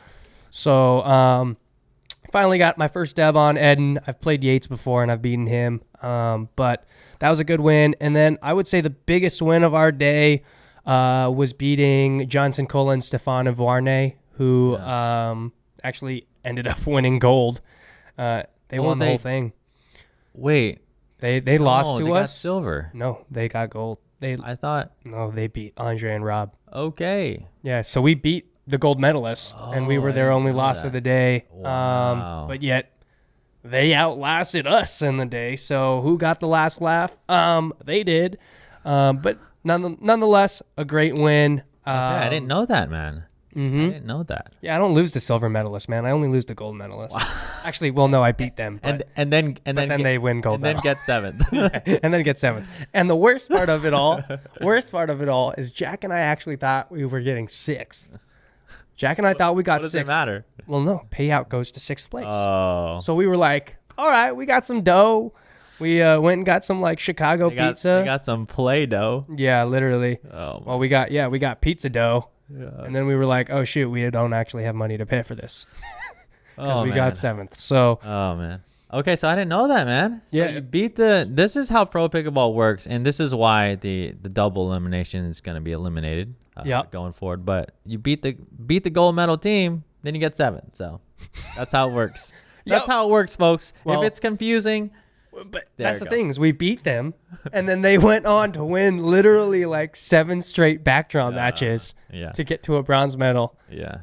So finally got my first dub on Eden. I've played Yates before and I've beaten him. But that was a good win. And then I would say the biggest win of our day was beating Johnson Cola and Stefan Varney, who actually ended up winning gold. They won the whole thing. Wait. They lost to they us. got silver. No, they got gold. I thought. No, they beat Andre and Rob. Okay. Yeah, so we beat the gold medalists, and we were their only loss of the day. Wow. But yet they outlasted us in the day. So who got the last laugh? They did. But nonetheless, a great win. I didn't know that, man. Mm-hmm. I didn't know that. Yeah, I don't lose to silver medalists, man. I only lose to gold medalists. Actually, well, no, I beat them. But, And then they win gold and then medal. get 7th. And then get 7th. And the worst part of it all is Jack and I actually thought we were getting 6th. Jack and I thought we got What does 6th. it matter? Well, no, payout goes to 6th place. Oh. So we were like, all right, we got some dough. We went and got some like Chicago pizza. We got some Play-Doh. Yeah, literally. Oh. Well, we got pizza dough. Yeah. And then we were like, oh shoot, we don't actually have money to pay for this. Because we man. got 7th. So Oh man. Okay, so I didn't know that, man. So Yeah. you beat this is how pro pickleball works, and this is why the double elimination is going to be eliminated going forward. But you beat the gold medal team, then you get 7th. So that's how it works. That's how it works, folks. Well, if it's confusing, but There that's you the go. thing is we beat them, and then they went on to win literally like 7 straight backdraw matches yeah. to get to a bronze medal. Yeah.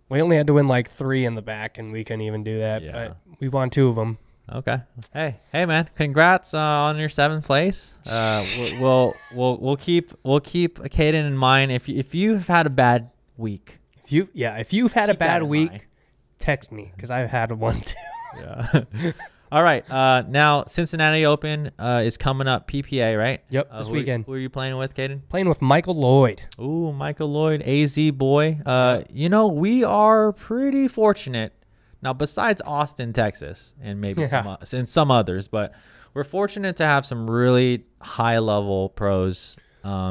We only had to win like 3 in the back, and we couldn't even do that. Yeah. But we won 2 of them. Okay. Hey, man! Congrats on your 7th place. We'll keep Caden in mind. If you've had a bad week, If you've had a Keep that bad in week, mind. text me because I've had one too. yeah. All right. Now Cincinnati Open is coming up. PPA, right? Yep, this weekend. Who are you playing with, Caden? Playing with Michael Lloyd. Ooh, Michael Lloyd, AZ boy. We are pretty fortunate. Now, besides Austin, Texas, and maybe some others, but we're fortunate to have some really high-level pros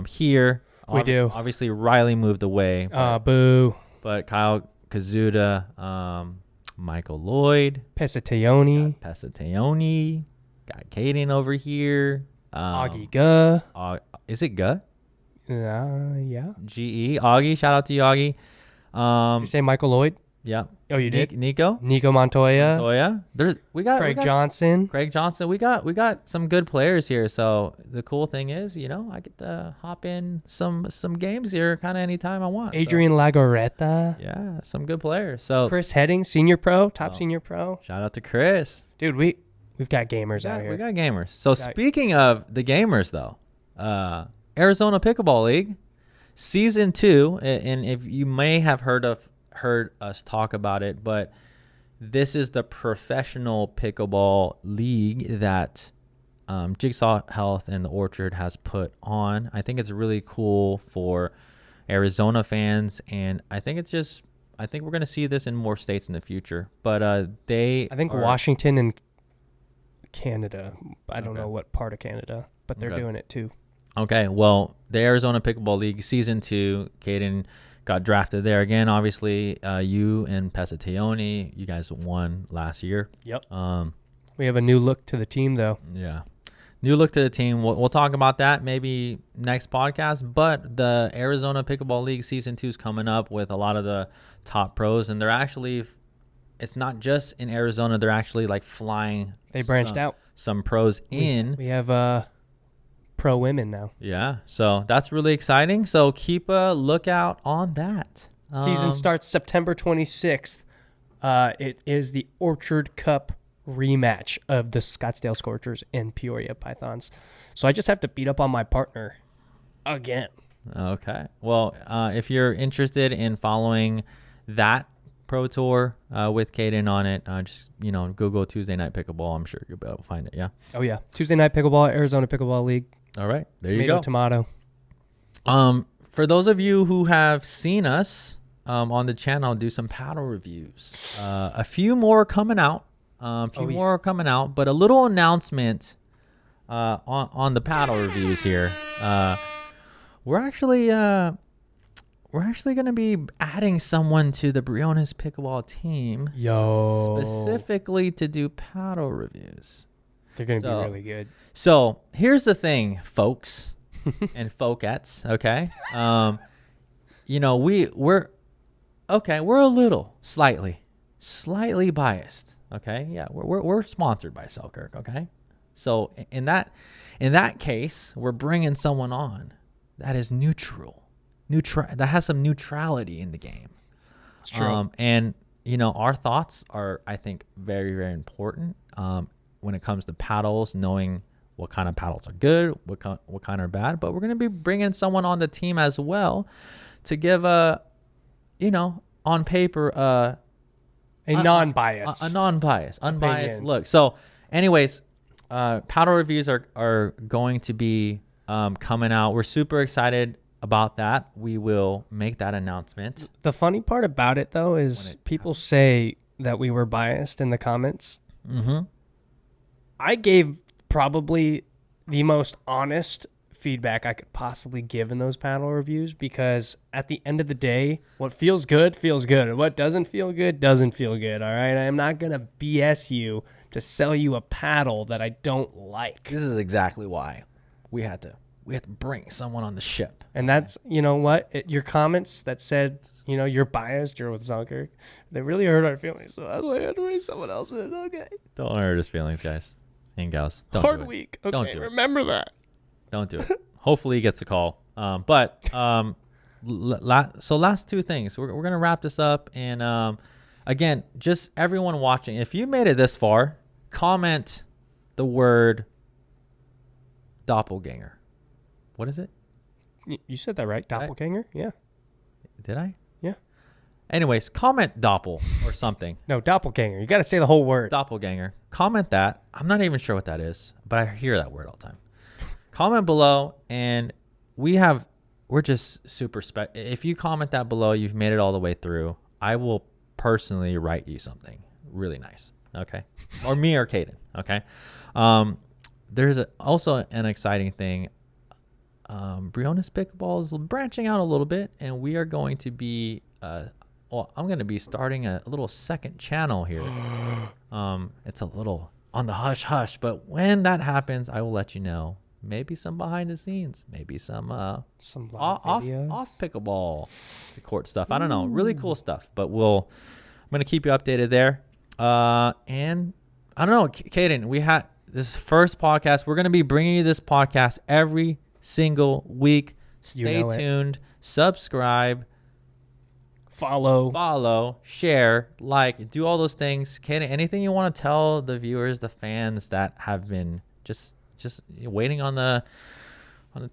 here. We do. Obviously, Riley moved away. Boo. But Kyle Kazuda, Michael Lloyd, Pesatayoni. Pesatayoni, got Caden over here. Augie Guh. Is it Guh? Yeah. GE. Augie. Shout out to you, Augie. Did you say Michael Lloyd? Yeah. Oh, you did? Nico. Nico Montoya. Oh yeah. We got Craig Johnson. Craig Johnson. We got some good players here. So the cool thing is, I get to hop in some games here kind of anytime I want. Adrian Lagoreta. Yeah, some good players. So Chris Heading, senior pro, top senior pro. shout out to Chris. Dude, we've got gamers out here. We got gamers. So speaking of the gamers though, Arizona Pickleball League season 2, and if you may have heard us talk about it, but this is the professional pickleball league that Jigsaw Health and the Orchard has put on. I think it's really cool for Arizona fans, and I think we're going to see this in more states in the future. But I think Washington and Canada. I don't know what part of Canada, but they're doing it too. Okay, well, the Arizona Pickleball League Season 2, Caden got drafted there again. Obviously, you and Pesatione, you guys won last year. Yep. We have a new look to the team, though. Yeah. New look to the team. We'll talk about that maybe next podcast. But the Arizona Pickleball League Season 2 is coming up with a lot of the top pros. And they're actually, it's not just in Arizona. They're actually like flying. They branched out. Some pros in. We have pro women now. Yeah. So that's really exciting. So keep a lookout on that. Season starts September 26th. It is the Orchard Cup rematch of the Scottsdale Scorchers and Peoria Pythons. So I just have to beat up on my partner again. Okay. Well, if you're interested in following that pro tour with Caden on it, just Google Tuesday Night Pickleball. I'm sure you'll be able to find it. Yeah. Oh yeah, Tuesday Night Pickleball, Arizona Pickleball League. All right, there you go. Tomato. For those of you who have seen us on the channel do some paddle reviews, a few more coming out. More are coming out, but a little announcement on the paddle reviews here. We're actually going to be adding someone to the Briones Pickleball team, specifically to do paddle reviews. They're going to be really good. So here's the thing, folks and folkettes. Okay, we're a little slightly biased. Okay, yeah, we're sponsored by Selkirk. Okay, so in that case, we're bringing someone on that is neutral, that has some neutrality in the game. It's true. And our thoughts are, I think, very, very important when it comes to paddles, knowing what kind of paddles are good, what kind are bad. But we're going to be bringing someone on the team as well to give on paper unbiased unbiased look. So anyways, paddle reviews are going to be coming out. We're super excited about that. We will make that announcement. The funny part about it, though, is people say that we were biased in the comments. Mm-hmm. I gave probably the most honest feedback I could possibly give in those paddle reviews, because at the end of the day, what feels good, and what doesn't feel good, doesn't feel good. All right. I'm not going to BS you to sell you a paddle that I don't like. This is exactly why we had to bring someone on the ship. And that's, your comments that said, you're biased, you're with Selkirk, they really hurt our feelings. So that's why I had to bring someone else in. Okay. Don't hurt his feelings, guys and gals. Hard week. Okay. Don't do remember that. Don't do it. Hopefully he gets the call. So last two things. We're going to wrap this up. And again, just everyone watching, if you made it this far, comment the word doppelganger. What is it? You said that right. Doppelganger? Yeah. Did I? Yeah. Anyways, comment doppel or something. No, doppelganger. You got to say the whole word. Doppelganger. Comment that. I'm not even sure what that is, but I hear that word all the time. Comment below, and we're just super if you comment that below, you've made it all the way through, I will personally write you something really nice. Okay. Or me or Caden. Okay. There's also an exciting thing. Briones Pickleball is branching out a little bit, and we are going to be, I'm going to be starting a little second channel here. It's a little on the hush, but when that happens, I will let you know. Maybe some behind the scenes, maybe some off pickleball court stuff. I don't know, really cool stuff. But I'm gonna keep you updated there. And I don't know, Caden, we had this first podcast. We're gonna be bringing you this podcast every single week. Stay tuned, subscribe, follow, share, like, do all those things. Caden, anything you want to tell the viewers, the fans that have been just waiting on the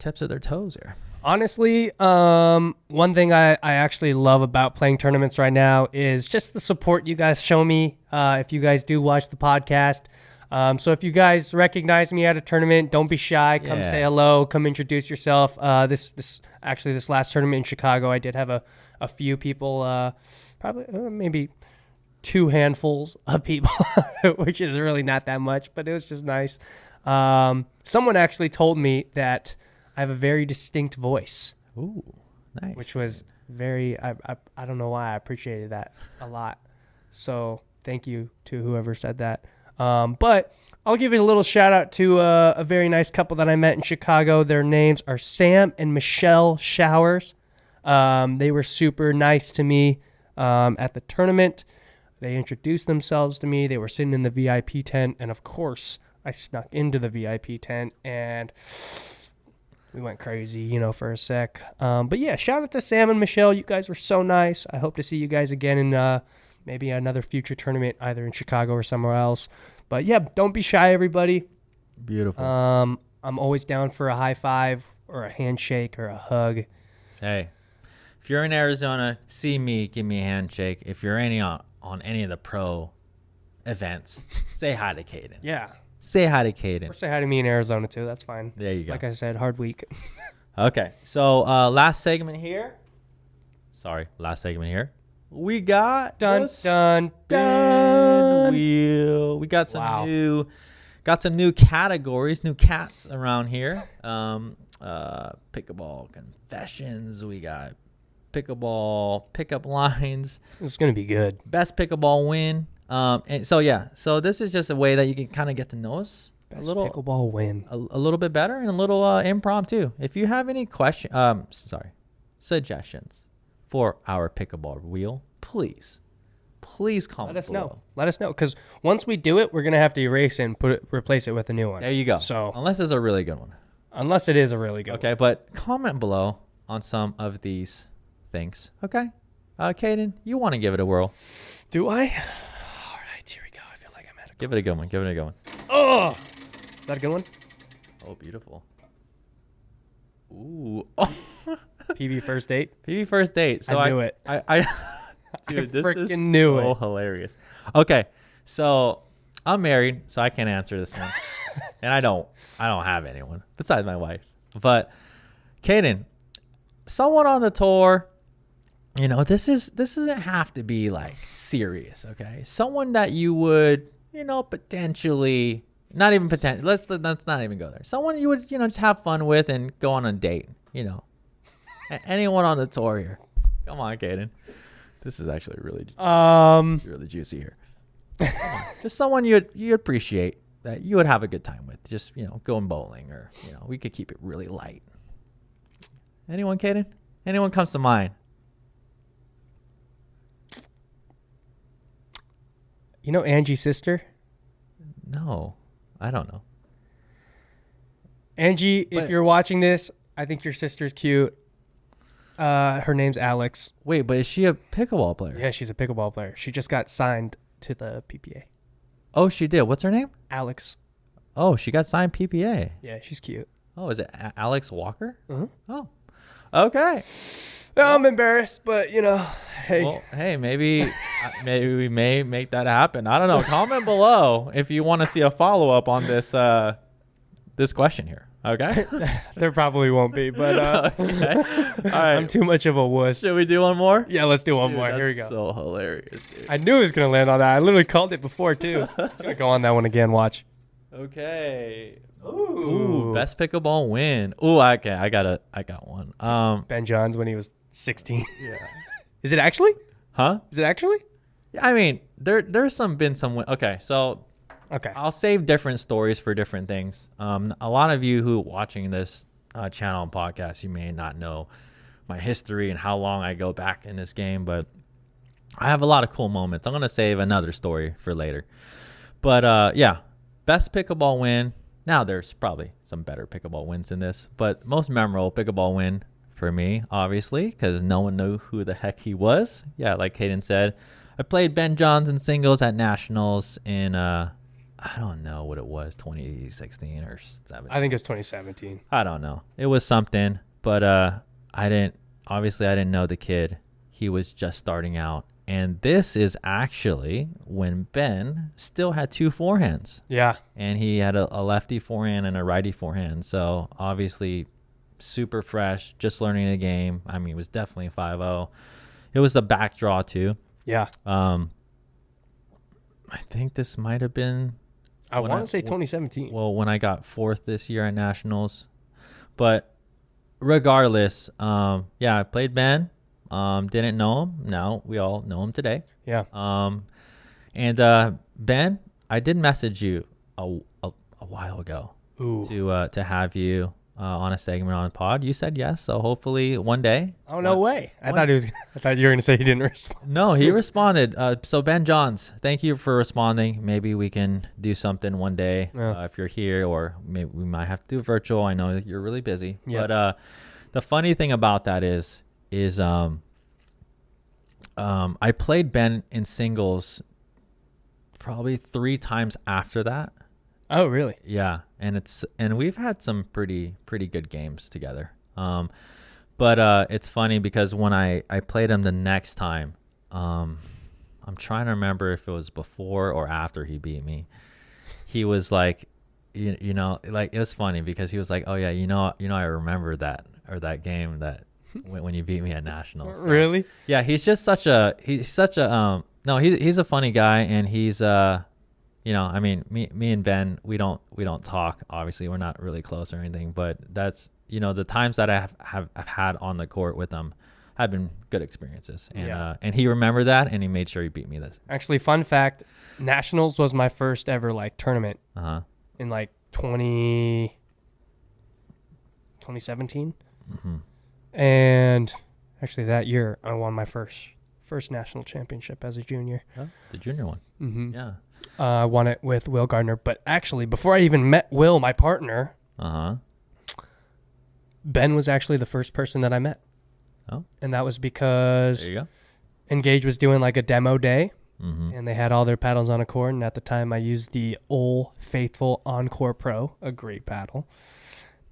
tips of their toes here? Honestly, one thing I actually love about playing tournaments right now is just the support you guys show me. If you guys do watch the podcast, So if you guys recognize me at a tournament, don't be shy. Come say hello. Come introduce yourself. This last tournament in Chicago, I did have a few people, probably maybe 2 handfuls of people, which is really not that much, but it was just nice. Someone actually told me that I have a very distinct voice. Ooh, nice. Which was very, I don't know why, I appreciated that a lot. So thank you to whoever said that. But I'll give you a little shout out to a very nice couple that I met in Chicago. Their names are Sam and Michelle Showers. They were super nice to me at the tournament. They introduced themselves to me. They were sitting in the VIP tent. And, of course, I snuck into the VIP tent. And we went crazy, for a sec. But, yeah, shout out to Sam and Michelle. You guys were so nice. I hope to see you guys again in maybe another future tournament, either in Chicago or somewhere else. But, yeah, don't be shy, everybody. Beautiful. I'm always down for a high five or a handshake or a hug. Hey, if you're in Arizona, see me, give me a handshake. If you're on any of the pro events, say hi to Caden. Yeah. Say hi to Caden. Or say hi to me in Arizona, too. That's fine. There you go. Like I said, hard week. Okay. So last segment here. We got dun the dun spin dun. wheel. We got some new categories, new cats around here. Pickleball confessions. We got pickleball pickup lines. This is gonna be good. Best pickleball win. And so this is just a way that you can kind of get to know us Best pickleball win. a little bit better and a little impromptu. If you have any suggestions for our pickleball wheel, please comment. Let us below. know. Let us know, because once we do it, we're gonna have to erase it and replace it with a new one. There you go. So unless it's a really good one. Unless it is a really good Okay, but comment below on some of these things. Okay, Caden, you want to give it a whirl? Do I? All right, here we go. I feel like I'm at a. Give it a good one. Oh, is that a good one? Oh, beautiful. Ooh. PB first date. PB first date. So I knew it. I dude, this is knew so it. hilarious. Okay, so I'm married, so I can't answer this one, and I don't have anyone besides my wife. But Caden, someone on the tour, this doesn't have to be like serious. Okay, someone that you would, potentially, not even potentially. Let's not even go there. Someone you would, just have fun with and go on a date. Anyone on the tour here? Come on, Caden. This is actually really juicy here. Just someone you appreciate that you would have a good time with. Just going bowling, or we could keep it really light. Anyone, Caden? Anyone comes to mind? Angie's sister. No, I don't know. Angie, if you're watching this, I think your sister's cute. Her name's Alex. Wait, but is she a pickleball player? Yeah, she's a pickleball player. She just got signed to the PPA. Oh, she did. What's her name? Alex. Oh, she got signed PPA. Yeah, she's cute. Oh, is it Alex Walker? Mm-hmm. Oh, okay. I'm embarrassed, but hey. Well, hey, maybe we may make that happen. I don't know. Comment below if you want to see a follow-up on this this question here. Okay. There probably won't be, but okay. All right. I'm too much of a wuss. Should we do one more? Yeah, let's do one Dude, more. Here we go. So hilarious, dude. I knew it was gonna land on that. I literally called it before too. It's gonna go on that one again. Watch. Okay. Ooh, best pickleball win. Ooh, okay. I got one. Ben Johns when he was 16. Yeah. Is it actually? Huh? Is it actually? Yeah, I mean, there's been some. Okay, so. Okay. I'll save different stories for different things. A lot of you who are watching this channel and podcast, you may not know my history and how long I go back in this game, but I have a lot of cool moments. I'm going to save another story for later. But yeah, best pickleball win. Now there's probably some better pickleball wins in this, but most memorable pickleball win for me, obviously, because no one knew who the heck he was. Yeah, like Caden said, I played Ben Johns in singles at Nationals in I don't know what it was, 2016 or 17. I think it's 2017. I don't know. It was something, but I didn't know the kid. He was just starting out, And this is actually when Ben still had 2 forehands. Yeah. And he had a lefty forehand and a righty forehand. So obviously super fresh, just learning the game. I mean, it was definitely 5-0. It was the back draw too. Yeah. I think this might have been. I want to say 2017. Well, when I got 4th this year at Nationals. But regardless, I played Ben. Didn't know him. Now we all know him today. Yeah. And Ben, I did message you a while ago to have you on a segment on a pod. You said yes, so hopefully one day. Oh, no way. I thought you were going to say he didn't respond. No, he responded. So Ben Johns, thank you for responding. Maybe we can do something one day if you're here, or maybe we might have to do virtual. I know that you're really busy. Yeah. But the funny thing about that is I played Ben in singles probably 3 times after that. Oh, really? Yeah, and we've had some pretty good games together. But it's funny because when I played him the next time, I'm trying to remember if it was before or after he beat me. He was like, you know, like, it was funny because he was like, oh yeah, you know, I remember that game that when you beat me at Nationals. So, really? Yeah, he's a funny guy, and he's you know, I mean, me and Ben, we don't talk. Obviously, we're not really close or anything, but that's, you know, the times that I've had on the court with him have been good experiences. And and he remembered that, and he made sure he beat me this. Actually, fun fact, Nationals was my first ever like tournament in like 2017. Mm-hmm. And actually that year I won my first national championship as a junior. Oh, the junior one. Mm-hmm. Yeah. I won it with Will Gardner. But actually, before I even met Will, my partner, Ben was actually the first person that I met. Oh. And that was because There you go. Engage was doing like a demo day, Mm-hmm. and they had all their paddles on a court. And at the time, I used the Old Faithful Encore Pro, a great paddle.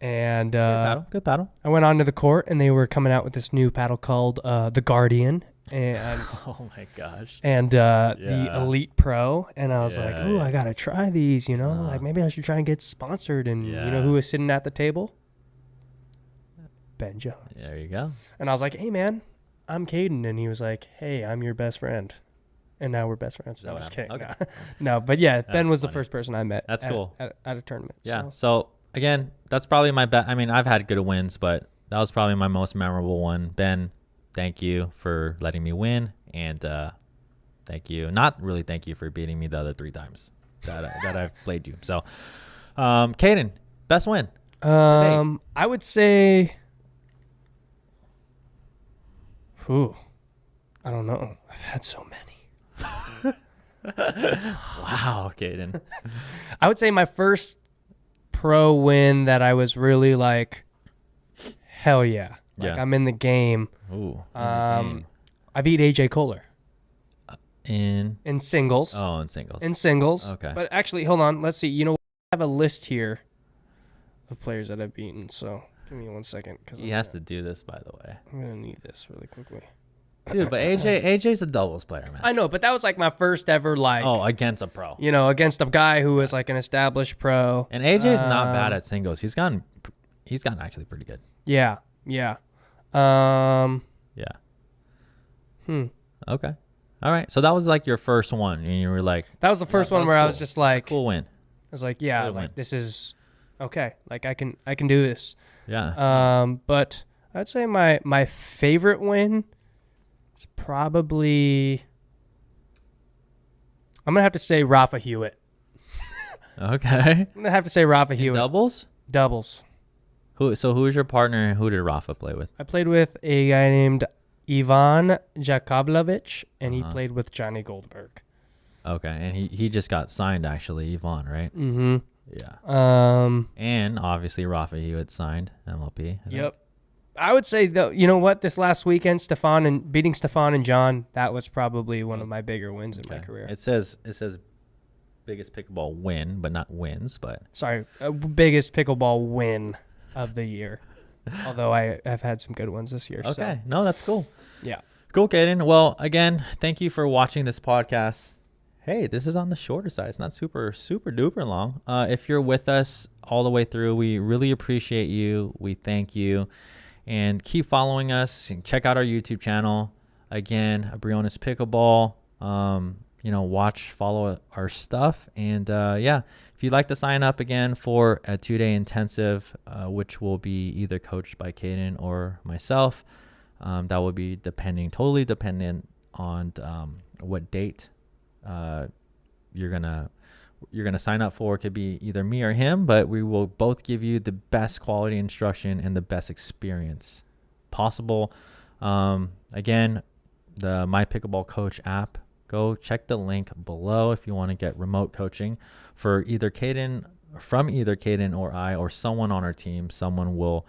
And Good paddle. I went onto the court, and they were coming out with this new paddle called the Guardian. And Oh my gosh. and the Elite Pro, and I was like, "Ooh, I gotta try these," you know, like maybe I should try and get sponsored. And you know who was sitting at the table? Ben Jones. There you go. And I was like, "Hey, man, I'm Caden," and he was like, "Hey, I'm your best friend," and now we're best friends. No, just kidding. Okay. No, but yeah, Ben That's was the funny. first person I met. That's cool. at a tournament. Yeah. So. So again, that's probably my best. I mean, I've had good wins, but that was probably my most memorable one. Ben, thank you for letting me win, and thank you. Not really thank you for beating me the other 3 times that I've played you. So, Caden, best win. I would say, I don't know. I've had so many. Wow, Caden. I would say my first pro win that I was really like, hell yeah. Like Yeah. I'm in the game. Ooh. I beat AJ Kohler In singles. in singles. In singles. Okay. But actually, hold on. Let's see. You know, I have a list here of players that I've beaten. So give me 1 second. He has to do this, by the way. I'm going to need this really quickly. Dude, but AJ's a doubles player, man. I know, but that was like my first ever, like, Against a pro. you know, against a guy who was like an established pro. And AJ's not bad at singles. He's gotten actually pretty good. Yeah. Yeah. Okay. All right. So that was like your first one, and you were like, That was the first one where I was just like, cool win. I was like, yeah, Good like win. this is okay. Like I can do this. Yeah. But I'd say my favorite win is probably, I'm gonna have to say Rafa Hewitt. Okay. I'm gonna have to say Rafa Hewitt. Doubles? Doubles. So who was your partner, and who did Rafa play with? I played with a guy named Ivan Jakoblovich, and he played with Johnny Goldberg. Okay, and he just got signed, actually, Yvonne, right? Mm-hmm. Yeah. And obviously Rafa Hewitt signed MLP. Yep. I would say, though, you know what? This last weekend, beating Stefan and John, that was probably one of my bigger wins in my career. It says biggest pickleball win, but not wins, but Sorry, biggest pickleball win of the year. Although I have had some good ones this year. okay. So, No, that's cool. yeah. Cool, Caden. Well, again, thank you for watching this podcast. Hey, this is on the shorter side. It's not super duper long. If you're with us all the way through, we really appreciate you. We thank you. And keep following us and check out our YouTube channel. Again, Briones Pickleball. Follow our stuff. And if you'd like to sign up again for a 2-day intensive, which will be either coached by Caden or myself, that will be totally dependent on what date you're gonna sign up for. It could be either me or him, but we will both give you the best quality instruction and the best experience possible. Again, the My Pickleball Coach app, go check the link below if you want to get remote coaching for either Caden or I or someone on our team. Someone will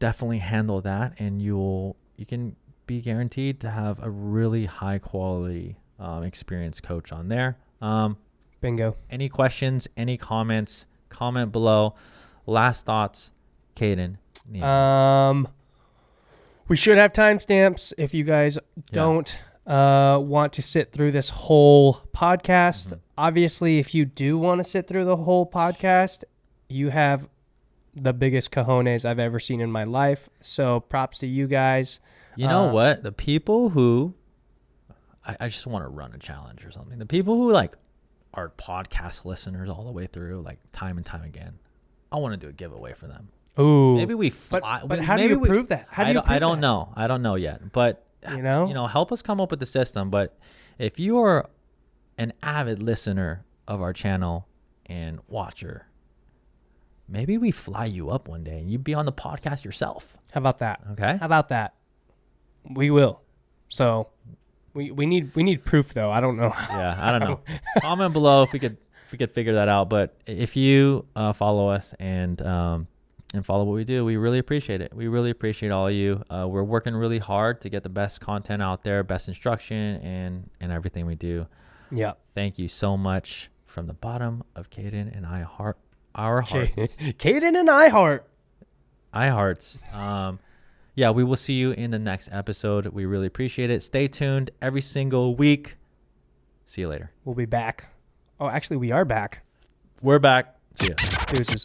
definitely handle that, and you can be guaranteed to have a really high quality experienced coach on there. Bingo. Any questions, any comments, comment below. Last thoughts, Caden. We should have timestamps if you guys don't want to sit through this whole podcast. Mm-hmm. Obviously, if you do want to sit through the whole podcast, you have the biggest cojones I've ever seen in my life. So props to you guys. You know what? The people who, I just want to run a challenge or something. The people who are podcast listeners all the way through, time and time again, I want to do a giveaway for them. Ooh. Maybe we fly. But how do you prove that? I don't know. I don't know yet. But, help us come up with the system. But if you are an avid listener of our channel and watcher, maybe we fly you up one day and you be on the podcast yourself. How about that? Okay. How about that? We will. So we need proof though. I don't know. Yeah, I don't know. Comment below if we could figure that out. But if you follow us and follow what we do, we really appreciate it. We really appreciate all of you. We're working really hard to get the best content out there, best instruction, and everything we do. Yeah. Thank you so much from the bottom of Caden and our hearts. Caden and iHearts. We will see you in the next episode. We really appreciate it. Stay tuned every single week. See you later. We'll be back. Oh, actually, we are back. We're back. See ya. Deuces.